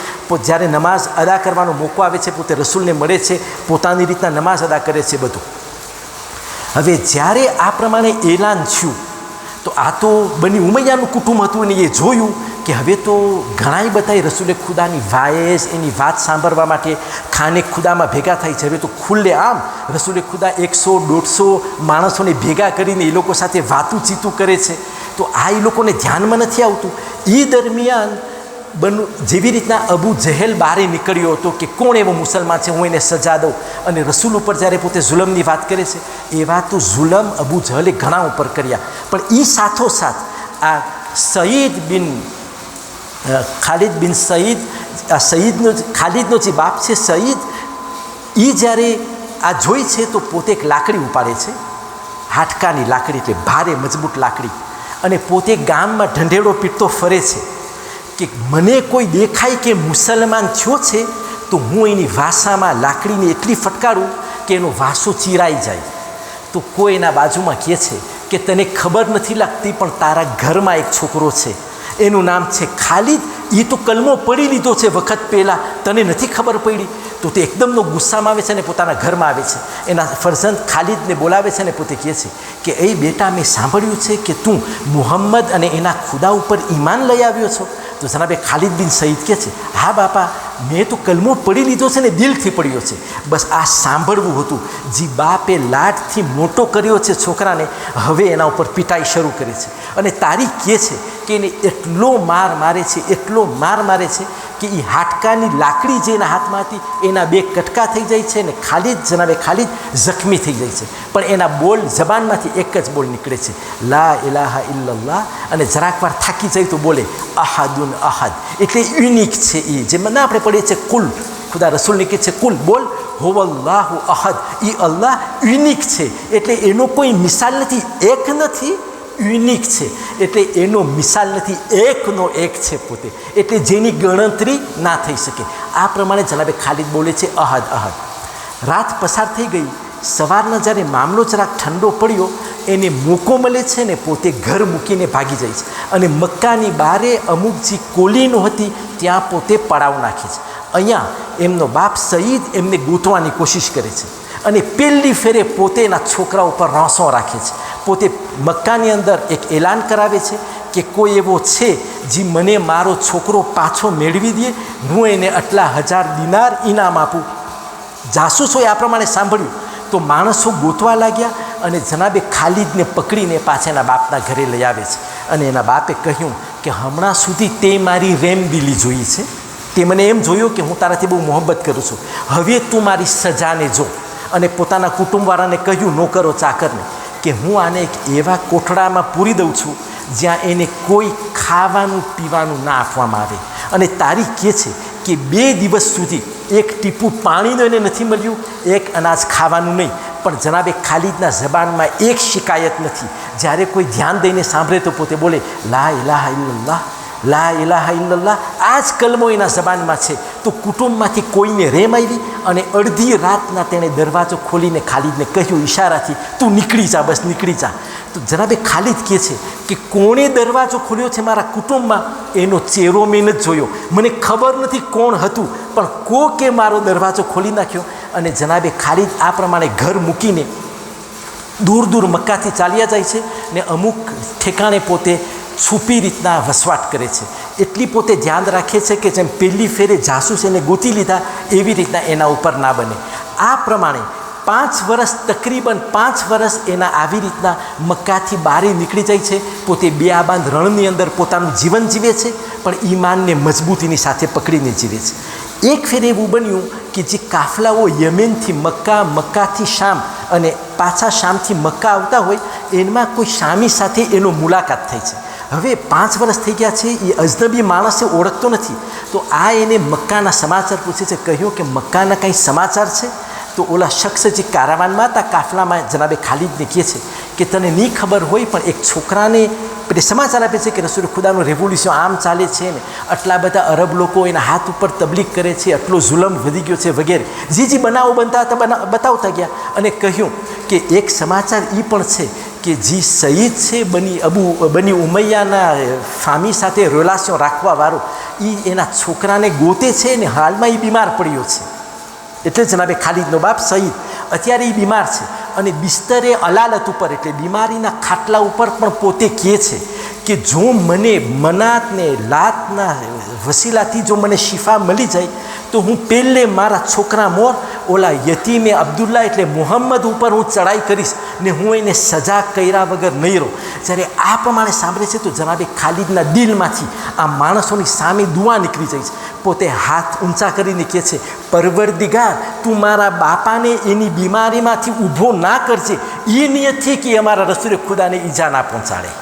જ્યારે નમાઝ અદા કરવાનો મોકો આવે છે પોતે રસૂલને મળે છે, પોતાની રીતના નમાઝ અદા કરે છે બધું. હવે જ્યારે આ પ્રમાણે એલાન થયું તો આ તો બની ઉમૈયાનું કુટુંબ હતું અને એ જોયું કે હવે તો ઘણાય બધાય રસૂલે ખુદાની વાયસ એની વાત સાંભળવા માટે ખાને ખુદામાં ભેગા થાય છે. હવે તો ખુલ્લે આમ રસૂલે ખુદા 100-150 માણસોને ભેગા કરીને એ લોકો સાથે વાતું ચીતું કરે છે. તો આ એ લોકોને ધ્યાનમાં નથી આવતું. એ દરમિયાન જેવી રીતના અબુ જહેલ બહારે નીકળ્યો હતો કે કોણ એવો મુસલમાન છે હું એને સજા દઉં, અને રસૂલ ઉપર જ્યારે પોતે જુલમની વાત કરે છે, એવા તો જુલમ અબુ જહલે ઘણા ઉપર કર્યા. પણ એ સાથોસાથ આ ખાલિદ બિન સઈદ, આ ખાલિદનો જે બાપ છે સઈદ, એ જ્યારે આ જોઈ છે તો પોતે એક લાકડી ઉપાડે છે, હાડકાની લાકડી, એટલે ભારે મજબૂત લાકડી, અને પોતે ગામમાં ઢંઢેડો પીટતો ફરે છે કે મને કોઈ દેખાય કે મુસલમાન થયો છે તો હું એની વાસામાં લાકડીને એટલી ફટકારું કે એનો વાસો ચીરાઈ જાય. તો કોઈ એના બાજુમાં કહે છે કે તને ખબર નથી લાગતી પણ તારા ઘરમાં એક છોકરો છે, એનું નામ છે ખાલિદ, એ તો કલમો પડી લીધો છે વખત પહેલાં, તને નથી ખબર પડી. તો તે એકદમનો ગુસ્સામાં આવે છે અને પોતાના ઘરમાં આવે છે, એના ફરજંદ ખાલિદને બોલાવે છે અને પોતે કહે છે કે એ બેટા મેં સાંભળ્યું છે કે તું મુહમ્મદ અને એના ખુદા ઉપર ઈમાન લઈ આવ્યો છો. તો જનાબે ખાલિદ બિન સઈદ કહે છે હા બાપા, મેં તો કલમો પડી લીધો છે ને દિલથી પડ્યો છે, બસ આ સાંભળવું હતું. જે બાપે લાડથી મોટો કર્યો છે છોકરાને, હવે એના ઉપર પીટાઈ શરૂ કરે છે. અને તારી કહે છે કે એને એટલો માર મારે છે, એટલો માર મારે છે કે એ હાડકાની લાકડી જે એના હાથમાં હતી એના 2 કટકા થઈ જાય છે, અને જનાબે ખાલિદ જખમી થઈ જાય છે. પણ એના બોલ જબાનમાંથી એક જ બોલ નીકળે છે, લા ઇલાહા ઇલ્લલ્લાહ, અને જરાક વાર થાકી જાય તો બોલે અહાદુન અહદ, એટલે યુનિક છે. એ જેમ ના આપણે પડીએ છીએ કુલ, ખુદા રસૂલને કહે છે કુલ બોલ, હોવલ્લાહુ અહદ, એ અલ્લાહ યુનિક છે, એટલે એનો કોઈ મિસાલ નથી, એક નથી, યુનિક છે, એટલે એનો મિસાલ નથી, એકનો એક છે પોતે, એટલે જેની ગણતરી ના થઈ શકે. આ પ્રમાણે જનાબે ખાલિદ બોલે છે અહદ અહદ. રાત પસાર થઈ ગઈ, સવારના જ્યારે મામલો જરાક ઠંડો પડ્યો, એને મોકો મળે છે ને પોતે ઘર મૂકીને ભાગી જાય છે, અને મક્કાની બારે અમુક જે કોલીનો હતી ત્યાં પોતે પડાવ નાખે છે. અહીંયા એમનો બાપ સઈદ એમને ગૂંથવાની કોશિશ કરે છે, અને પહેલી ફેરે પોતે એના છોકરા ઉપર રોંસો રાખે છે. પોતે મક્કાની અંદર એક એલાન કરાવે છે કે કોઈ એવો છે જે મને મારો છોકરો પાછો મેળવી દે, હું એને આટલા 1000 દિનાર ઇનામ આપું. જાસૂસોએ આ પ્રમાણે સાંભળ્યું તો માણસો ગોતવા લાગ્યા, અને જનાબે ખાલિદને પકડીને પાછા એના બાપના ઘરે લઈ આવે છે. અને એના બાપે કહ્યું કે હમણાં સુધી તે મારી રેમદિલી જોઈ છે, તે મને એમ જોયો કે હું તારાથી બહુ મોહબ્બત કરું છું, હવે તું મારી સજાને જો. અને પોતાના કુટુંબવાળાને કહ્યું, નોકરો ચાકરને, કે હું આને એક એવા કોઠડામાં પૂરી દઉં છું જ્યાં એને કોઈ ખાવાનું પીવાનું ના આપવામાં આવે. અને તારીખ કહે છે કે 2 દિવસ સુધી એક ટીપું પાણીનું એને નથી મળ્યું, એક અનાજ ખાવાનું નહીં. પણ જનાબે ખાલિદના જબાનમાં એક શિકાયત નથી. જ્યારે કોઈ ધ્યાન દઈને સાંભળે તો પોતે બોલે, લા ઇલાહા ઇલ્લલ્લાહ, લા ઇલાહા ઇલ્લલ્લાહ. આ જ કલમો એના જબાનમાં છે. તો કુટુંબમાંથી કોઈને રેમ આવી અને અડધી રાતના તેણે દરવાજો ખોલીને ખાલિદને કહ્યું ઈશારાથી, તું નીકળી જા, બસ નીકળી જા. તો જનાબે ખાલિદ કહે છે કે કોણે દરવાજો ખોલ્યો છે મારા કુટુંબમાં, એનો ચહેરો મેં નથી જોયો, મને ખબર નથી કોણ હતું, પણ કોકે મારો દરવાજો ખોલી નાખ્યો. અને જનાબે ખાલિદ આ પ્રમાણે ઘર મૂકીને દૂર દૂર મક્કાથી ચાલ્યા જાય છે ને અમુક ઠેકાણે પોતે છુપી રીતના વસવાટ કરે છે. એટલી પોતે ધ્યાન રાખે છે કે જેમ પહેલી ફેરે જાસૂસ એને ગોતી લીધા એવી રીતના એના ઉપર ના બને. આ પ્રમાણે 5 વર્ષ, તકરીબન 5 વર્ષ એના આવી રીતના મક્કાથી બહાર નીકળી જાય છે. પોતે બેઆબાદ રણની અંદર પોતાનું જીવન જીવે છે, પણ ઈમાનને મજબૂતીની સાથે પકડીને જીવે છે. એક ફેર એવું બન્યું કે જે કાફલાઓ યમેનથી મક્કા, મક્કાથી શામ અને પાછા શામથી મક્કા આવતા હોય, એમાં કોઈ શામી સાથે એનો મુલાકાત થઈ છે. હવે 5 વર્ષ થઈ ગયા છે, એ અજનબી માણસે ઓળખતો નથી. તો આ એને મક્કાના સમાચાર પૂછે છે. કહ્યું કે મક્કાના કંઈ સમાચાર છે? તો ઓલા શખ્સ જે કારાવાનમાં હતા, કાફલામાં, જનાબે ખાલિદને કહે છે કે તને નહીં ખબર હોય, પણ એક છોકરાને પેલે સમાચાર આપે છે કે રસૂલ ખુદાનું રેવોલ્યુશન આમ ચાલે છે ને, આટલા બધા અરબ લોકો એના હાથ ઉપર તબલીગ કરે છે, આટલો જુલમ વધી ગયો છે વગેરે જે બનાવો બનતા હતા બતાવતા ગયા. અને કહ્યું કે એક સમાચાર એ પણ છે કે જે શહીદ છે બની ઉમૈયાના ફામી સાથે રિલેશન રાખવાવાળો, એ એના છોકરાને ગોતે છે ને હાલમાં એ બીમાર પડ્યો છે. એટલે જનાબે ખાલિદનો બાપ શહીદ અત્યારે એ બીમાર છે અને બિસ્તરે અલાલત ઉપર, એટલે બીમારીના ખાટલા ઉપર પણ પોતે કહે છે કે જો મને મનાતને લાતના વસીલાથી જો મને શિફા મળી જાય તો હું પહેલે મારા છોકરા મોર ઓલા યતીમે અબ્દુલ્લા એટલે મુહમ્મદ ઉપર હું ચડાઈ કરીશ ને હું એને સજા કર્યા વગર નહીં રહું. જ્યારે આ પ્રમાણે સાંભળે છે તો જનાબે ખાલિદના દિલમાંથી આ માણસોની સામે દુઆ નીકળી જાય છે. પોતે હાથ ઊંચા કરીને કહે છે, પરવરદિગાર, તું મારા બાપાને એની બીમારીમાંથી ઊભો ના કરજે, એ નિયતથી કે અમારા રસૂલે ખુદાને ઈજા ના પહોંચાડે.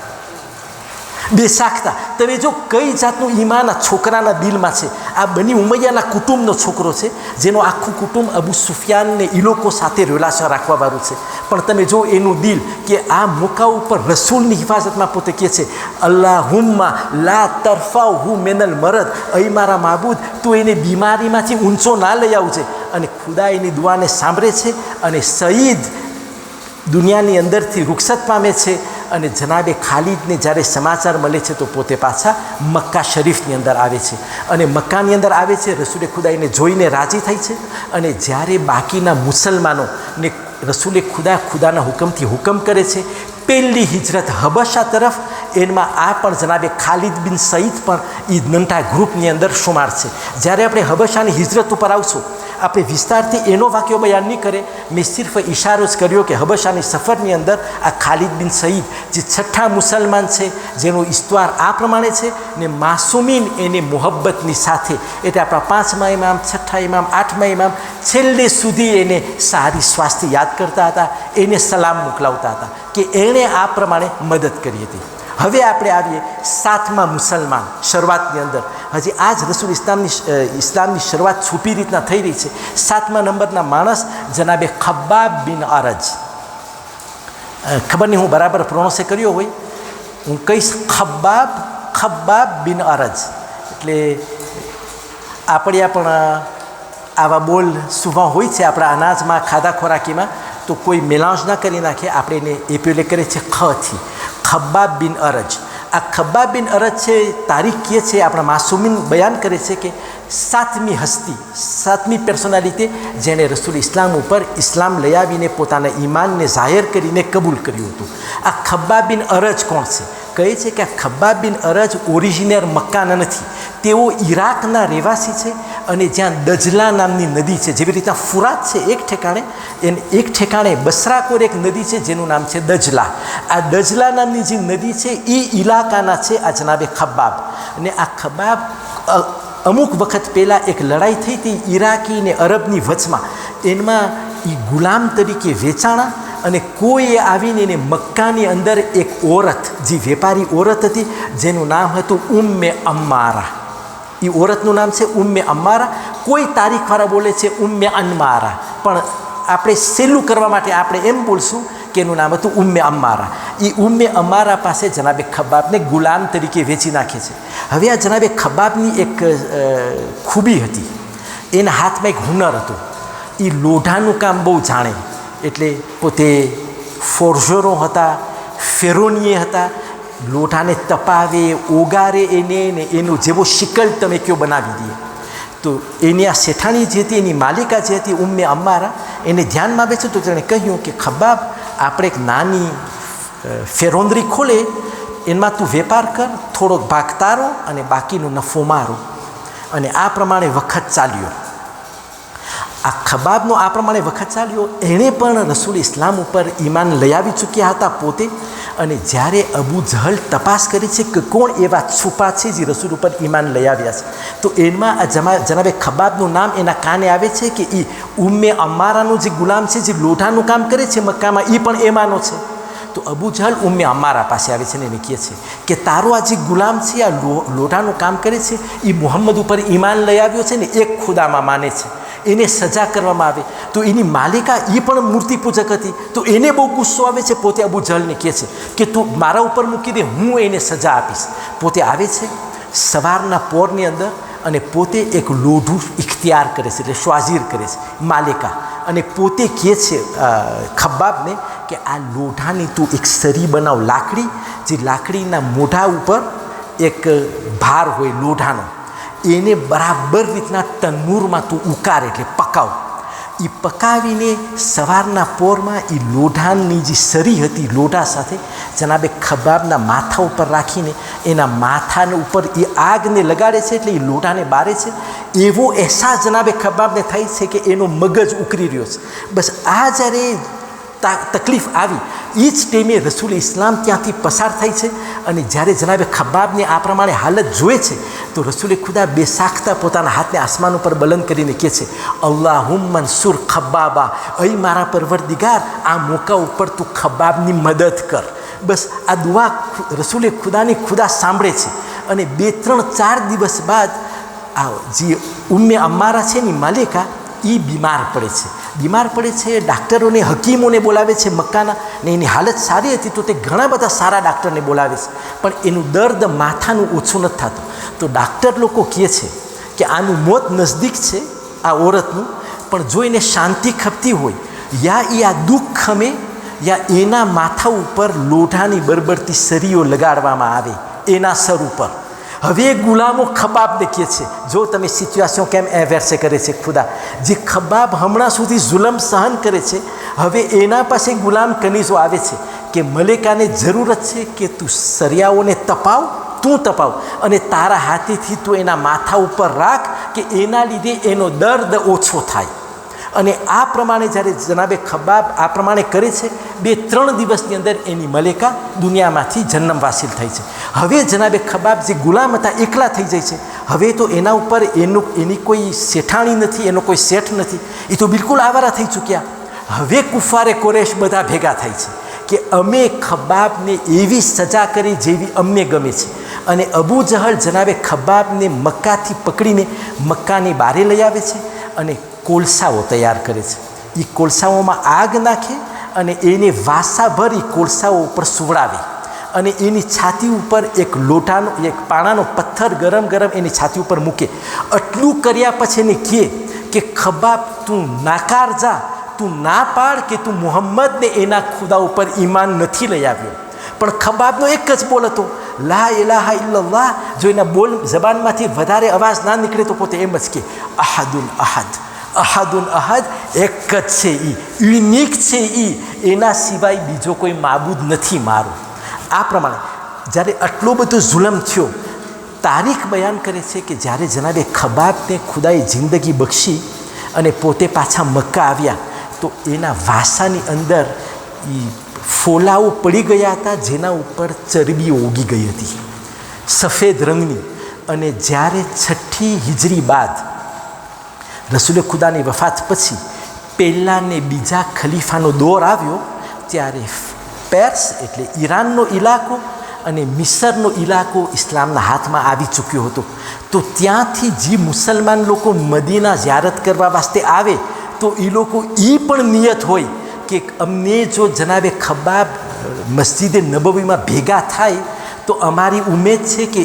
બેસાખતા તમે જો કઈ જાતનું ઈમાન આ છોકરાના દિલમાં છે. આ બની ઉમૈયાના કુટુંબનો છોકરો છે, જેનો આખું કુટુંબ અબુ સુફિયાનને એ લોકો સાથે રિલેશન રાખવાવાળું છે. પણ તમે જો એનું દિલ કે આ મોકા ઉપર રસૂલની હિફાજતમાં પોતે કહે છે, અલ્લાહુમ્મા લા તરફાઉહુ મિનલ મરદ, અહીં મારા માબૂદ તું એને બીમારીમાંથી ઊંચો ના લઈ આવજે. અને ખુદા એની દુઆને સાંભળે છે અને શહીદ દુનિયાની અંદરથી રૂખસત પામે છે. અને જનાબે ખાલિદને જ્યારે સમાચાર મળે છે તો પોતે પાછા મક્કા શરીફની અંદર આવે છે. અને મક્કાની અંદર આવે છે, રસૂલે ખુદા એને જોઈને રાજી થાય છે. અને જ્યારે બાકીના મુસલમાનોને રસૂલે ખુદાના હુકમથી હુકમ કરે છે પહેલી હિજરત હબશા તરફ, એમાં આ પણ જનાબે ખાલિદ બિન સઈદ પણ એ નંટા ગ્રુપની અંદર શુમાર છે. જ્યારે આપણે હબશાની હિજરત ઉપર આવશું, આપણે વિસ્તારથી એનો વાક્યો બયાન નહીં કરે, મેં સિર્ફ ઇશારો જ કર્યો કે હબશાની સફરની અંદર આ ખાલિદ બિન સઈદ જે 6ઠા મુસલમાન છે, જેનો ઇસ્તવાર આ પ્રમાણે છે ને માસુમીન એને મોહબ્બતની સાથે, એટલે આપણા 5મા ઇમામ, 6ઠ્ઠા ઇમામ, 8મા ઇમામ છેલ્લે સુધી એને સારી સ્વાસ્થ્ય યાદ કરતા હતા, એને સલામ મોકલાવતા હતા કે એણે આ પ્રમાણે મદદ કરી હતી. હવે આપણે આવીએ 7મા મુસલમાન શરૂઆતની અંદર. હજી આ જ રસૂલ ઇસ્લામની શરૂઆત છુપી રીતના થઈ રહી છે. 7મા નંબરના માણસ જનાબે ખબ્બાબ બિન અરજ. ખબર નહીં હું બરાબર પ્રોનોન્સ કર્યો હોય, હું કહીશ ખબ્બાબ બિન અરજ. એટલે આપણે પણ આવા બોલ સુવા હોય છે આપણા અનાજમાં, ખાધા ખોરાકીમાં, તો કોઈ મેલાંજ ના કરી નાખે, આપણે એને એપ્યુલે કરે છે ખથી, ખબ્બાબ બિન અરજ. આ ખબ્બાબ બિન અરજ છે, તારીખ કહે છે, આપણા માસુમીન બયાન કરે છે કે 7મી હસ્તી, 7મી પર્સનાલિટી જેણે રસૂલ ઇસ્લામ ઉપર ઇસ્લામ લઈ આવીને પોતાના ઈમાનને જાહેર કરીને કબૂલ કર્યું હતું. આ ખબ્બાબ બિન અરજ કોણ છે? કહે છે કે આ ખબ્બાબ બિન અરજ ઓરિજિનલ મક્કાના નથી, તેઓ ઈરાકના રહેવાસી છે અને જ્યાં દજલા નામની નદી છે, જેવી રીતના ફુરાત છે એક ઠેકાણે, એને એક ઠેકાણે બસરાકોર એક નદી છે જેનું નામ છે દજલા. આ દજલા નામની જે નદી છે એ ઇલાકાના છે આ જનાબે ખબ્બાબ. અને આ ખબ્બાબ અમુક વખત પહેલાં એક લડાઈ થઈ હતી ઈરાકી ને અરબની વચમાં, એમાં એ ગુલામ તરીકે વેચાણા અને કોઈએ આવીને એને મક્કાની અંદર એક ઓરત, જે વેપારી ઓરત હતી જેનું નામ હતું ઉમ્મે અમ્મારા. એ ઓરતનું નામ છે ઉમ્મે અમ્મારા. કોઈ તારીખવાળા બોલે છે ઉમ્મે અન્મારા, પણ આપણે સહેલું કરવા માટે આપણે એમ બોલશું કે એનું નામ હતું ઉમ્મે અમ્મારા. એ ઉમ્મે અમ્મારા પાસે જનાબે ખબ્બાબને ગુલામ તરીકે વેચી નાખે છે. હવે આ જનાબે ખબ્બાબની એક ખૂબી હતી, એના હાથમાં એક હુનર હતું. એ લોઢાનું કામ બહુ જાણે, એટલે પોતે ફોર્જરો હતા, ફેરોનીએ હતા. લોઢાને તપાવે, ઓગારે એને, ને એનો જેવો શિકલ તમે કયો બનાવી દે. તો એની આ શેઠાણી જે હતી, એની માલિકા જે હતી ઉમ્મે અમ્મારા, એને ધ્યાનમાં આવે છે. તો તેણે કહ્યું કે ખબ્બાબ, આપણે એક નાની ફેરોનરી ખોલે, એમાં તું વેપાર કર, થોડોક ભાગ તારો અને બાકીનો નફો મારો. અને આ પ્રમાણે વખત ચાલ્યો. આ ખબ્બાબનો આ પ્રમાણે વખત ચાલ્યો. એણે પણ રસૂલ ઇસ્લામ ઉપર ઈમાન લઈ આવી ચૂક્યા હતા પોતે. અને જ્યારે અબુ જહલ તપાસ કરી છે કે કોણ એવા છુપા છે જે રસૂલ ઉપર ઈમાન લઈ આવ્યા છે, તો એમાં આ જનાબે ખબ્બાબનું નામ એના કાને આવે છે કે એ ઉમ્મે અમ્મારાનો જે ગુલામ છે, જે લોઢાનું કામ કરે છે મક્કામાં, એ પણ એમાંનો છે. તો અબુ જહલ ઉમ્મે અમ્મારા પાસે આવે છે ને એને કહે છે કે તારો આ જે ગુલામ છે, આ લોઢાનું કામ કરે છે, એ મુહમ્મદ ઉપર ઈમાન લઈ આવ્યો છે ને એક ખુદામાં માને છે, એને સજા કરવામાં આવે. તો એની માલિકા એ પણ મૂર્તિ પૂજક હતી, તો એને બહુ ગુસ્સો આવે છે. પોતે અબુ જહલને કહે છે કે તું મારા ઉપર મૂકી દે, હું એને સજા આપીશ. પોતે આવે છે સવારના પોરની અંદર અને પોતે એક લોઢું ઇખ્તિયાર કરે છે, એટલે શ્વાઝીર કરે છે માલિકા. અને પોતે કહે છે ખબ્બાબને કે આ લોઢાની તું એક સરી બનાવ, લાકડી, જે લાકડીના મોઢા ઉપર એક ભાર હોય લોઢાનો, એને બરાબર રીતના તંદૂરમાં તું ઉકાર, એટલે પકાવ. એ પકાવીને સવારના પોરમાં એ લોઢાની જે સરી હતી લોઢા સાથે જનાબે ખબ્બાબના માથા ઉપર રાખીને એના માથાને ઉપર એ આગને લગાડે છે, એટલે એ લોઢાને બારે છે. એવો અહેસાસ જનાબે ખબ્બાબને થાય છે કે એનો મગજ ઉકળી રહ્યો છે. બસ આ જ્યારે તકલીફ આવી એ જ ટાઈમે રસૂલ ઇસ્લામ ત્યાંથી પસાર થાય છે. અને જ્યારે જનાબે ખબ્બાબની આ પ્રમાણે હાલત જોએ છે તો રસૂલે ખુદા બેસાખતા પોતાના હાથને આસમાન ઉપર બલંદ કરીને કહે છે, અલ્લાહુમ્મા મનસુર ખબ્બાબા, અહીં મારા પરવરદિગાર આ મોકા ઉપર તું ખબ્બાબની મદદ કર. બસ આ દુઆ રસૂલે ખુદાની ખુદા સાંભળે છે. અને 2-3-4 દિવસ બાદ આ જે ઉમ્મે અમ્મારા છે ની માલિકા, એ બીમાર પડે છે. બીમાર પડે છે, ડાક્ટરોને, હકીમોને બોલાવે છે મક્કાના, ને એની હાલત સારી હતી તો તે ઘણા બધા સારા ડાક્ટરને બોલાવે છે, પણ એનું દર્દ માથાનું ઓછું નથી થતું. તો ડાક્ટર લોકો કહે છે કે આનું મોત નજદીક છે આ ઓરતનું, પણ જો એને શાંતિ ખપતી હોય, યા એ આ દુઃખ ખમે, યા એના માથા ઉપર લોઢાની બરબરતી સરીઓ લગાડવામાં આવે એના સર ઉપર. હવે ગુલામો ખબ્બાબને કહે છે, જો તમે સિચ્યુએશન કેમ એવેરસે કરે છે ખુદા, જે ખબ્બાબ હમણાં સુધી જુલમ સહન કરે છે, હવે એના પાસે ગુલામ કનીઝો આવે છે કે મલેકાને જરૂરત છે કે તું સરિયાઓને તપાવ, તું તપાવ, અને તારા હાથેથી તું એના માથા ઉપર રાખ કે એના લીધે એનો દર્દ ઓછો થાય. અને આ પ્રમાણે જ્યારે જનાબે ખબ્બાબ આ પ્રમાણે કરે છે, 2-3 દિવસની અંદર એની મલેકા દુનિયામાંથી જન્મવાસીલ થઈ છે. હવે જનાબે ખબ્બાબ જે ગુલામ હતા એકલા થઈ જાય છે. હવે તો એના ઉપર એની કોઈ શેઠાણી નથી, એનો કોઈ શેઠ નથી, એ તો બિલકુલ આવારા થઈ ચૂક્યા. હવે કુફારે કુરેશ બધા ભેગા થાય છે કે અમે ખબ્બાબને એવી સજા કરી જેવી અમને ગમે છે. અને અબુ જહલ જનાબે ખબ્બાબને મક્કાથી પકડીને મક્કાની બારે લઈ આવે છે અને કોલસાઓ તૈયાર કરે છે. એ કોલસાઓમાં આગ નાખે અને એને વાસા ભરી કોલસાઓ ઉપર સુવડાવે અને એની છાતી ઉપર એક લોટાનો, એક પાણાનો પથ્થર ગરમ એની છાતી ઉપર મૂકે. આટલું કર્યા પછી એને કહે કે ખબ્બાબ, તું નાકાર જા, તું ના પાડ કે તું મુહમ્મદને એના ખુદા ઉપર ઈમાન નથી લઈ આવ્યો. પણ ખબ્બાબનો એક જ બોલ હતો, લા ઇલાહા ઇલ્લલ્લાહ. જો એના બોલ જબાનમાંથી વધારે અવાજ ના નીકળે તો પોતે એમ જ કે અહાદુન અહદ, અહાદુન અહદ, એક જ છે, યુનિક છે, એના સિવાય બીજો કોઈ માબૂદ નથી મારો. આ પ્રમાણે જ્યારે આટલો બધો જુલમ થયો તારીખ બયાન કરે છે કે જ્યારે જનાબે ખબાબને ખુદાએ જિંદગી બક્ષી અને પોતે પાછા મક્કા આવ્યા તો એના વાસાની અંદર ફોલાઓ પડી ગયા હતા, જેના ઉપર ચરબીઓ ઉગી ગઈ હતી સફેદ રંગની. અને જ્યારે 6ઠી હિજરી બાદ રસૂલે ખુદાની વફાત પછી પહેલા ને બીજા ખલીફાનો દોર આવ્યો, ત્યારે પેર્સ એટલે ઈરાનનો ઇલાકો અને મિસરનો ઇલાકો ઇસ્લામના હાથમાં આવી ચૂક્યો હતો. તો ત્યાંથી જે મુસલમાન લોકો મદીના ઝિયારત કરવા વાસ્તે આવે તો એ લોકો એ પણ નિયત હોય કે અમને જો જનાબે ખબાબ મસ્જિદે નબવીમાં ભેગા થાય તો અમારી ઉમેદ છે કે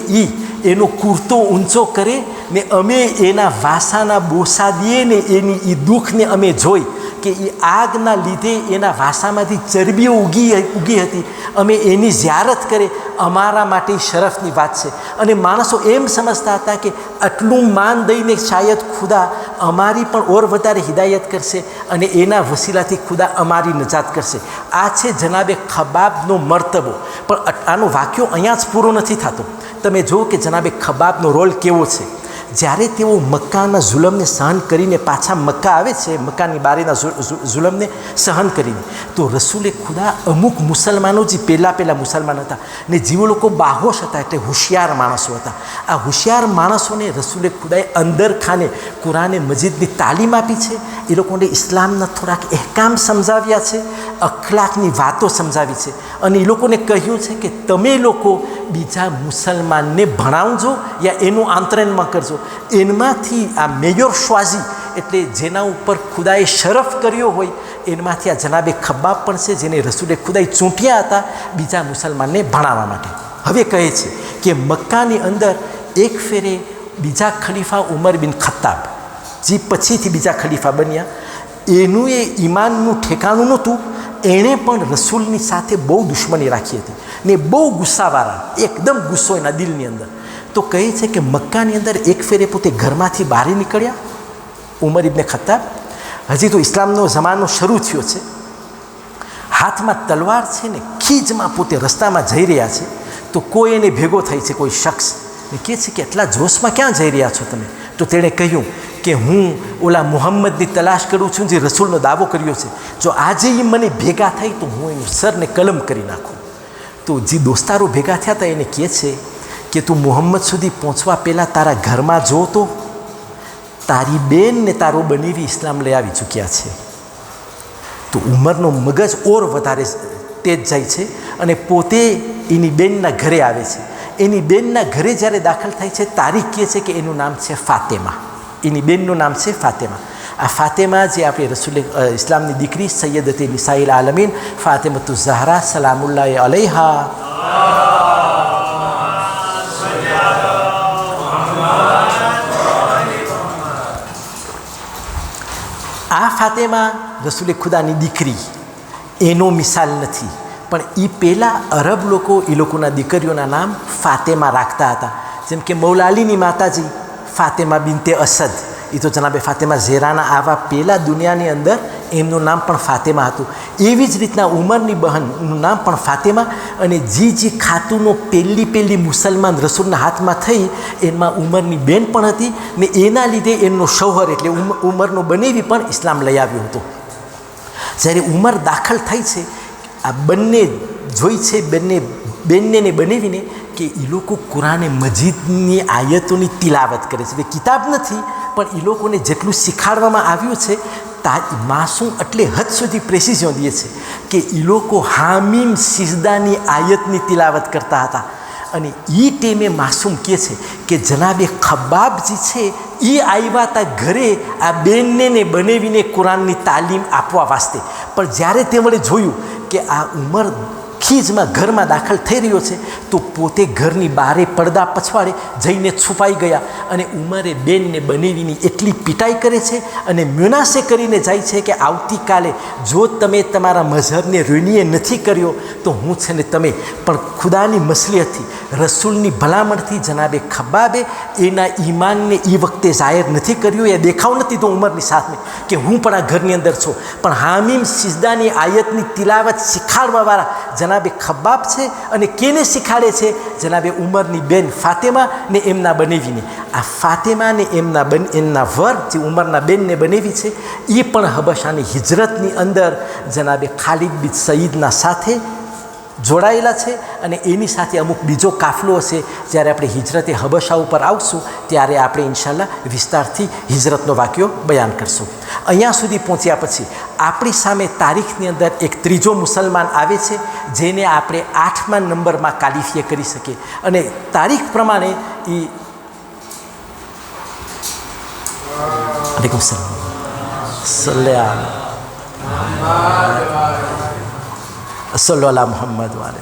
એનો કુર્તો ઊંચો કરે ને અમે એના વાસાના બોસા દઈએ ને એની એ દુઃખને અમે જોઈ કે એ આગના લીધે એના વાસામાંથી ચરબીઓ ઉગી હતી, અમે એની ઝિયારત કરે, અમારા માટે શરફની વાત છે. અને માણસો એમ સમજતા હતા કે આટલું માન દઈને શાયદ ખુદા અમારી પણ ઓર વધારે હિદાયત કરશે અને એના વસીલાથી ખુદા અમારી નજાત કરશે. આ છે જનાબે ખબાબનો મર્તબો. પણ આનો વાક્યો અહીંયા જ પૂરો નથી થતો. તમે જુઓ કે જનાબે ખબાબનો રોલ કેવો છે. જ્યારે તેઓ મક્કાના જુલમને સહન કરીને પાછા મક્કા આવે છે, મક્કાની બારીના જુલમને સહન કરીને, તો રસૂલે ખુદા અમુક મુસલમાનો જે પહેલાં મુસલમાન હતા ને જેઓ લોકો બાહોશ હતા એટલે હોશિયાર માણસો હતા, આ હોશિયાર માણસોને રસૂલે ખુદાએ અંદર ખાને કુરાને મજીદની તાલીમ આપી છે, એ લોકોને ઇસ્લામના થોડાક અહેકામ સમજાવ્યા છે, અખલાકની વાતો સમજાવી છે અને એ લોકોને કહ્યું છે કે તમે લોકો બીજા મુસલમાનને ભણાવજો યા એનું આંતરણમાં કરજો. એમાંથી આ મેયોર શ્વાઝી એટલે જેના ઉપર ખુદાએ શરફ કર્યો હોય એમાંથી આ જનાબે ખબાબ પણ છે, જેને રસૂલે ખુદાએ ચૂંટ્યા હતા બીજા મુસલમાનને ભણાવવા માટે. હવે કહે છે કે મક્કાની અંદર એક ફેરે બીજા ખલીફા ઉમર બિન ખત્તાબ, જે પછીથી બીજા ખલીફા બન્યા, એનું એ ઈમાનનું ઠેકાણું નહોતું. એણે પણ રસૂલની સાથે બહુ દુશ્મની રાખી હતી ને બહુ ગુસ્સાવાળા, એકદમ ગુસ્સો એના દિલની અંદર. તો કહે છે કે મક્કાની અંદર એક ફેરે પોતે ઘરમાંથી બહાર નીકળ્યા ઉમર ઇબ્ને ખત્તાબ, હજી તો ઇસ્લામનો જમાનો શરૂ થયો છે, હાથમાં તલવાર છે ને ખીજમાં પોતે રસ્તામાં જઈ રહ્યા છે. તો કોઈ એને ભેગો થાય છે, કોઈ શખ્સ, ને કહે છે કે એટલા જોશમાં ક્યાં જઈ રહ્યા છો તમે? તો તેણે કહ્યું કે હું ઓલા મુહમ્મદની તલાશ કરું છું જે રસૂલનો દાવો કર્યો છે, જો આજે એ મને ભેગા થાય તો હું એનું સરને કલમ કરી નાખું. તો જે દોસ્તારો ભેગા થયા હતા એને કહે છે કે તું મુહમ્મદ સુધી પહોંચવા પહેલાં તારા ઘરમાં જો તો તારી બેન ને તારો બનેવી ઇસ્લામ લઈ આવી ચૂક્યા છે. તો ઉમરનો મગજ ઓર વધારે તેજ જાય છે અને પોતે એની બેનના ઘરે આવે છે. એની બેનના ઘરે જ્યારે દાખલ થાય છે, તારીખ કહે છે કે એનું નામ છે ફાતેમા, એની બેનનું નામ છે ફાતેમા. આ ફાતેમા જે આપણે રસૂલે ઇસ્લામની દીકરી સૈયદતે નિસાઈલ આલમીન ફાતેમતુ ઝહરા સલામુલ્લાહ અલૈહા, આ ફાતેમા રસૂલે ખુદાની દીકરી એનો મિસાલ નથી, પણ એ પહેલાં અરબ લોકો એ લોકોના દીકરીઓના નામ ફાતેમા રાખતા હતા. જેમ કે મૌલા અલીની માતાજી ફાતેમા બિનતે અસદ, એ તો જનાબે ફાતેમા ઝેરાના આવા પહેલાં દુનિયાની અંદર એમનું નામ પણ ફાતેમા હતું. એવી જ રીતના ઉમરની બહેનનું નામ પણ ફાતેમા. અને જે ખાતુનો પહેલી મુસલમાન રસૂલના હાથમાં થઈ એમાં ઉમરની બેન પણ હતી ને એના લીધે એમનો શૌહર એટલે ઉમરનો બનેવી પણ ઇસ્લામ લઈ આવ્યો હતો. જ્યારે ઉમર દાખલ થઈ છે, આ બંને જોઈ છે બેનને બનેવીને કે એ લોકો કુરાને મજીદની આયતોની તિલાવત કરે છે. કિતાબ નથી પણ એ લોકોને જેટલું શીખાડવામાં આવ્યું છે માસૂમ એટલે હદ સુધી પ્રેસિઝન દે છે કે એ લોકો હામીમ સિજદાની આયતની તિલાવત કરતા હતા. અને એ ટેમે માસૂમ કહે છે કે જનાબે ખબાબજી છે એ આવ્યા હતા ઘરે આ બેનને બનેવીને કુરાનની તાલીમ આપવા વાસ્તે. પણ જ્યારે તેમણે જોયું કે આ ઉમર ખીજમાં ઘરમાં દાખલ થઈ રહ્યો છે તો પોતે ઘરની બારે પડદા પછવાડે જઈને છુપાઈ ગયા અને ઉમરે બેનને બનેવીની એટલી પીટાઈ કરે છે અને મ્યુનાસે કરીને જાય છે કે આવતીકાલે જો તમે તમારા મઝહબને રિન્યુ નથી કર્યો તો હું છે ને તમે પણ ખુદાની મસલિહતથી રસૂલની ભલામણથી જનાબે ખબાબે એના ઈમાનને એ વખતે જાહેર નથી કર્યું, એ દેખાવ નથી તો ઉમરની સાથે કે હું પણ આ ઘરની અંદર છું. પણ હામીમ સિજદાની આયતની તિલાવત શીખાડવાવાળા જનાબે ખબ્બાબ છે અને કેને શીખાડે છે? જનાબે ઉમરની બેન ફાતેમા ને એમના બનેવીને. આ ફાતેમા ને એમના વર જે ઉમરના બેનને બનેવી છે એ પણ હબશાની હિજરતની અંદર જનાબે ખાલિદ બિન સઈદના સાથે જોડાયેલા છે અને એની સાથે અમુક બીજો કાફલો હશે. જ્યારે આપણે હિજરતે હબશા ઉપર આવશું ત્યારે આપણે ઇન્શાલ્લાહ વિસ્તારથી હિજરતનો વાક્યો બયાન કરશું. અહીંયા સુધી પહોંચ્યા પછી આપણી સામે તારીખની અંદર એક ત્રીજો મુસલમાન આવે છે જેને આપણે 8મા નંબરમાં કાલિફિય કરી શકીએ અને તારીખ પ્રમાણે એ અલૈકુમ સલામ સલ્લા મુહમ્મદ વાલે.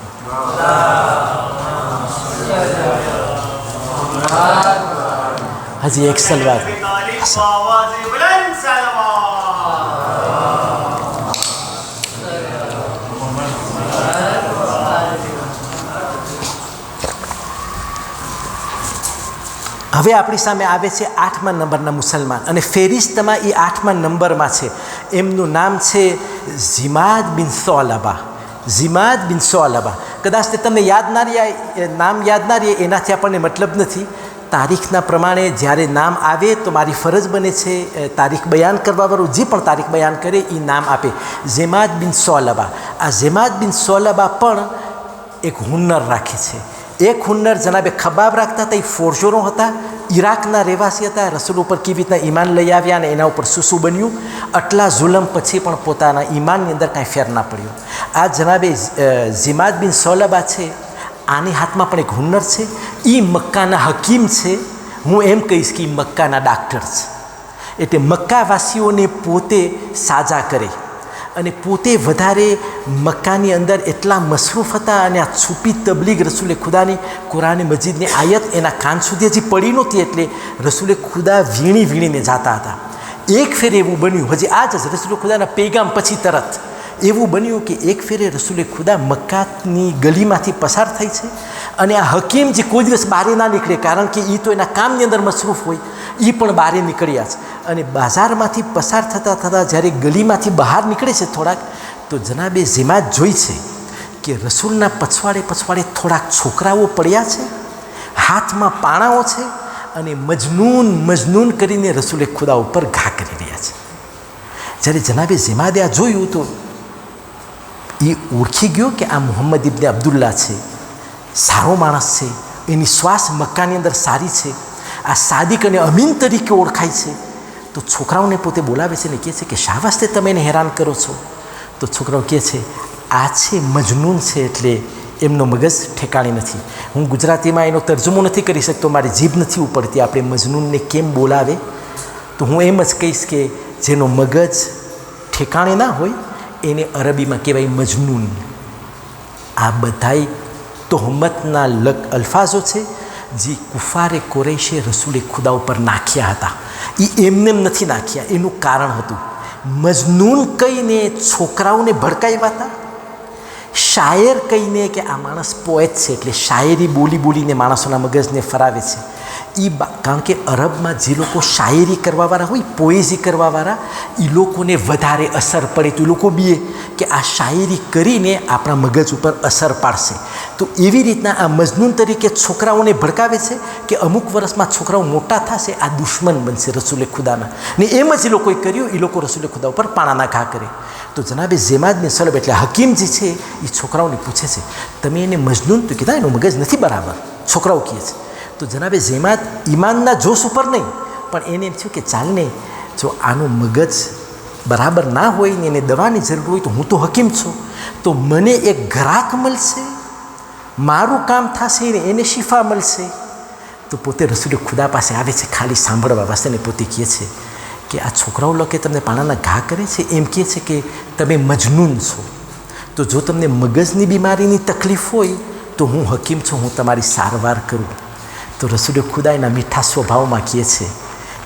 હજી એક સલવાર. હવે આપણી સામે આવે છે 8મા નંબરના મુસલમાન અને ફેરિસ્તમાં એ 8મા નંબરમાં છે. એમનું નામ છે ઝિમાદ બિન સોલબા. ઝિમાદ બિન સોલબા. કદાચ તે તમને યાદ ના રહે, નામ યાદ ના રહે એનાથી આપણને મતલબ નથી. તારીખના પ્રમાણે જ્યારે નામ આવે તો મારી ફરજ બને છે તારીખ બયાન કરવાવાળું જે પણ તારીખ બયાન કરે એ નામ આપે. ઝિમાદ બિન સોલબા. આ ઝિમાદ બિન સોલબા પણ એક હુન્નર રાખે છે. એક હુન્નર જનાબે ખબાબ રાખતા હતા. એ ફોર્જરો હતા, ઈરાકના રહેવાસી હતા. રસૂલ ઉપર કેવી રીતના ઈમાન લઈ આવ્યા અને એના ઉપર શું બન્યું. આટલા જુલમ પછી પણ પોતાના ઈમાનની અંદર કાંઈ ફેર ના પડ્યો. આ જનાબે ઝિમાદ બિન સોલબા છે, આની હાથમાં પણ એક હુન્નર છે. એ મક્કાના હકીમ છે. હું એમ કહીશ કે એ મક્કાના ડાક્ટર છે. એટલે મક્કાવાસીઓને પોતે સાજા કરે અને પોતે વધારે મક્કાની અંદર એટલા મસરૂફ હતા અને આ છુપી તબલીગ રસૂલે ખુદાની કુરાન મજીદની આયત એના કાન સુધી હજી પડી નહોતી એટલે રસૂલે ખુદા વીણીને જાતા હતા. એક ફેર એવું બન્યું, હજી આ જ રસૂલે ખુદાના પેગામ પછી તરત એવું બન્યું કે એક ફેરે રસૂલે ખુદા મક્કાની ગલીમાંથી પસાર થઈ છે અને આ હકીમ જે કોઈ દિવસ બહાર ના નીકળે કારણ કે એ તો એના કામની અંદર મસરૂફ હોય, એ પણ બહાર નીકળ્યા છે અને બજારમાંથી પસાર થતાં જ્યારે ગલીમાંથી બહાર નીકળે છે થોડાક તો જનાબે ઝિમાદ જોઈ છે કે રસૂલના પછવાડે થોડાક છોકરાઓ પડ્યા છે, હાથમાં પાણાઓ છે અને મજનૂન કરીને રસૂલે ખુદા ઉપર ઘા કરી રહ્યા છે. જ્યારે જનાબે ઝિમાદે આ જોયું તો એ ઓળખી ગયો કે આ મુહમ્મદ ઇબ્ન અબ્દુલ્લા છે, સારો માણસ છે, એની શ્વાસ મક્કાની અંદર સારી છે, આ સાદિક અને અમીન તરીકે ઓળખાય છે. તો છોકરાઓને પોતે બોલાવે છે ને કહે છે કે શા વાસ્તે તમે એને હેરાન કરો છો? તો છોકરાઓ કહે છે આ છે મજનૂન છે એટલે એમનો મગજ ઠેકાણે નથી. હું ગુજરાતીમાં એનો તર્જુમો નથી કરી શકતો, મારી જીભ નથી ઉપડતી આપણે મજનૂનને કેમ બોલાવે. તો હું એમ જ કહીશ કે જેનો મગજ ઠેકાણે ના હોય એને અરબીમાં કહેવાય મજનૂન. આ બધાય તોહમતના અલ્ફાઝો છે જે કુફારે કુરૈશે રસૂલે ખુદા ઉપર નાખ્યા હતા. એ એમને નથી નાખ્યા, એનું કારણ હતું. મજનૂન કહીને છોકરાઓને ભડકાવ્યા હતા, શાયર કહીને કે આ માણસ પોએટ છે એટલે શાયરી બોલીને માણસોના મગજને ફરાવે છે. કારણ કે અરબમાં જે લોકો શાયરી કરવાવાળા હોય, પોએઝી કરવાવાળા, એ લોકોને વધારે અસર પડે તો એ લોકો બીએ કે આ શાયરી કરીને આપણા મગજ ઉપર અસર પાડશે. તો એવી રીતના આ મજનૂન તરીકે છોકરાઓને ભડકાવે છે કે અમુક વર્ષમાં છોકરાઓ મોટા થશે આ દુશ્મન બનશે રસૂલે ખુદાના. ને એમ જ એ લોકોએ કર્યું, એ લોકો રસૂલે ખુદા ઉપર પાણાના ઘા કરે. તો જનાબે ઝિમાદ બિન સોલબ એટલે હકીમ જે છે એ છોકરાઓને પૂછે છે તમે એને મજનૂન તો કીધા એનું મગજ નથી બરાબર, છોકરાઓ કહે છે. તો જનાબે ઝિમાદ ઈમાનના જોશ ઉપર નહીં પણ એને એમ થયું કે ચાલને જો આનું મગજ બરાબર ના હોય ને એને દવાની જરૂર હોય તો હું તો હકીમ છું, તો મને એક ગ્રાહક મળશે, મારું કામ થશે ને એને શિફા મળશે. તો પોતે રસૂલે ખુદા પાસે આવે છે ખાલી સાંભળવા વાસ્તે ને પોતે કહે છે કે આ છોકરાઓ લોકો તમને પાણાના ઘા કરે છે એમ કહે છે કે તમે મજનૂન છો, તો જો તમને મગજની બીમારીની તકલીફ હોય તો હું હકીમ છું, હું તમારી સારવાર કરું. તો રસૂલે ખુદા એના મીઠા સ્વભાવમાં કહે છે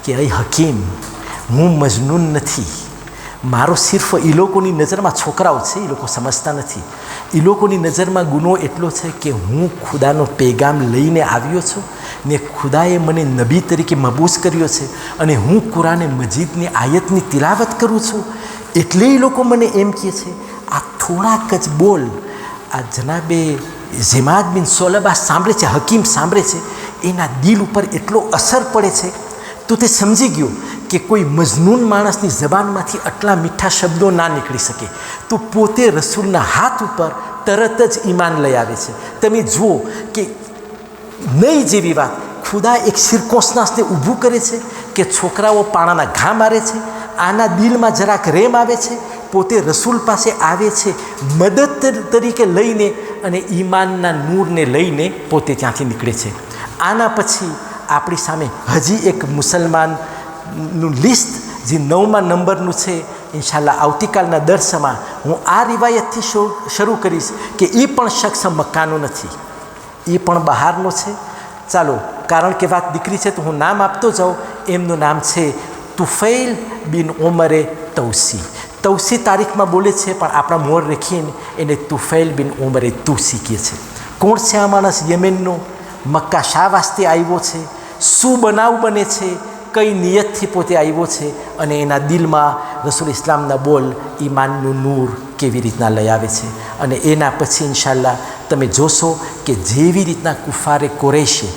કે અહીં હકીમ હું મજનૂન નથી, મારો સિર્ફ એ લોકોની નજરમાં છોકરાઓ છે, એ લોકો સમજતા નથી. એ લોકોની નજરમાં ગુનો એટલો છે કે હું ખુદાનો પેગામ લઈને આવ્યો છું ને ખુદાએ મને નબી તરીકે મબૂસ કર્યો છે અને હું કુરાને મજીદની આયતની તિલાવત કરું છું એટલે એ લોકો મને એમ કહે છે આ થોડાક જ બોલ આ જનાબે ઝિમાદ બિન સોલબા સાંભળે છે, હકીમ સાંભળે છે, એના દિલ ઉપર એટલો અસર પડે છે. તો તે સમજી ગયો કે કોઈ મજનૂન માણસની જબાનમાંથી આટલા મીઠા શબ્દો ના નીકળી શકે. તો પોતે રસૂલના હાથ ઉપર તરત જ ઈમાન લઈ આવે છે. તમે જુઓ કે નહીં જેવી વાત ખુદા એક સિરકોસનાસને ઊભું કરે છે કે છોકરાઓ પાણાના ઘા મારે છે, આના દિલમાં જરાક રેમ આવે છે, પોતે રસૂલ પાસે આવે છે મદદ તરીકે લઈને અને ઈમાનના નૂરને લઈને પોતે ત્યાંથી નીકળે છે. આના પછી આપણી સામે હજી એક મુસલમાનનું લિસ્ટ જે 9મા નંબરનું છે. ઇન્શાલ્લાહ આવતીકાલના દર્સમાં હું આ રિવાયતથી શરૂ કરીશ કે એ પણ શખ્સ મક્કાનો નથી, એ પણ બહારનો છે. ચાલો, કારણ કે વાત દીકરી છે તો હું નામ આપતો જાઉં. એમનું નામ છે તુફૈલ બિન ઉમરે તૌસી. તૌસી તારીખમાં બોલે છે પણ આપણા મોર રાખીને એને તુફૈલ બિન ઉમરે તૂસી કહે છે. કોણ છે આ માણસ? યમેનનો. મક્કા શા વાસ્તે આવ્યો છે? શું બનાવ બને છે? કઈ નિયતથી પોતે આવ્યો છે? અને એના દિલમાં રસૂલ ઇસ્લામના બોલ ઈમાનનું નૂર કેવી રીતના લઈ આવે છે. અને એના પછી ઇન્શાલ્લાહ તમે જોશો કે જેવી રીતના કુફારે કુરૈશે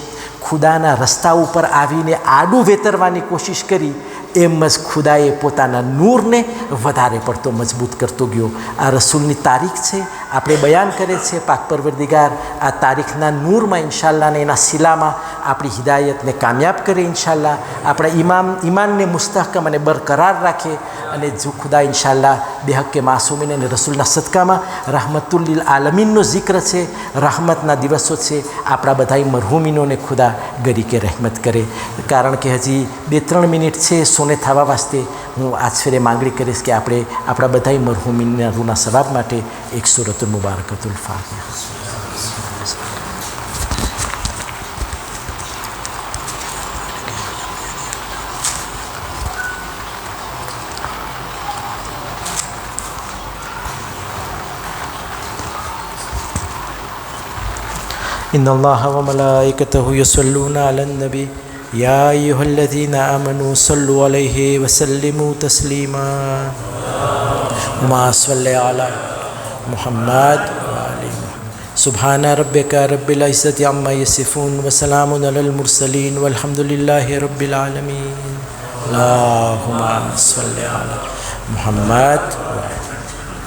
ખુદાના રસ્તા ઉપર આવીને આડું વેતરવાની કોશિશ કરી, એમ જ ખુદાએ પોતાના નૂરને વધારે પડતો મજબૂત કરતો ગયો. આ રસૂલની તારીખ છે, આપણે બયાન કરે છે. પાક પરવરદિગાર આ તારીખના નૂરમાં ઇન્શાલ્લાહ ને એના સિલામાં આપણી હિદાયતને કામયાબ કરે. ઇન્શાલ્લાહ આપણા ઈમાનને મુસ્તહકમ અને બરકરાર રાખે. અને જો ખુદા ઇન્શાલ્લાહ બેહક્કે માસૂમીન અને રસૂલના સદકામાં રહમતુલ્લિલ આલમીનનો જિક્ર છે, રહમતના દિવસો છે. આપણા બધાય મરહૂમીનોને ખુદા ગરીકે રહેમત કરે. કારણ કે હજી 2-3 મિનિટ છે સોને થવા વાસ્તે હું આજ ફેરે માંગણી કરીશ કે આપણે આપણા બધાય મરહૂમીનના રૂના સવાબ માટે એક સૂરતુલ મુબારકતુલ ફાતિહા. إن الله وملائكته يصلون على النبي يا أيها الذين آمنوا صلوا عليه وسلموا تسليما وما صل على محمد وآل محمد سبحان ربك رب العزة عما يصفون وسلام على المرسلين والحمد لله رب العالمين اللهم صل على محمد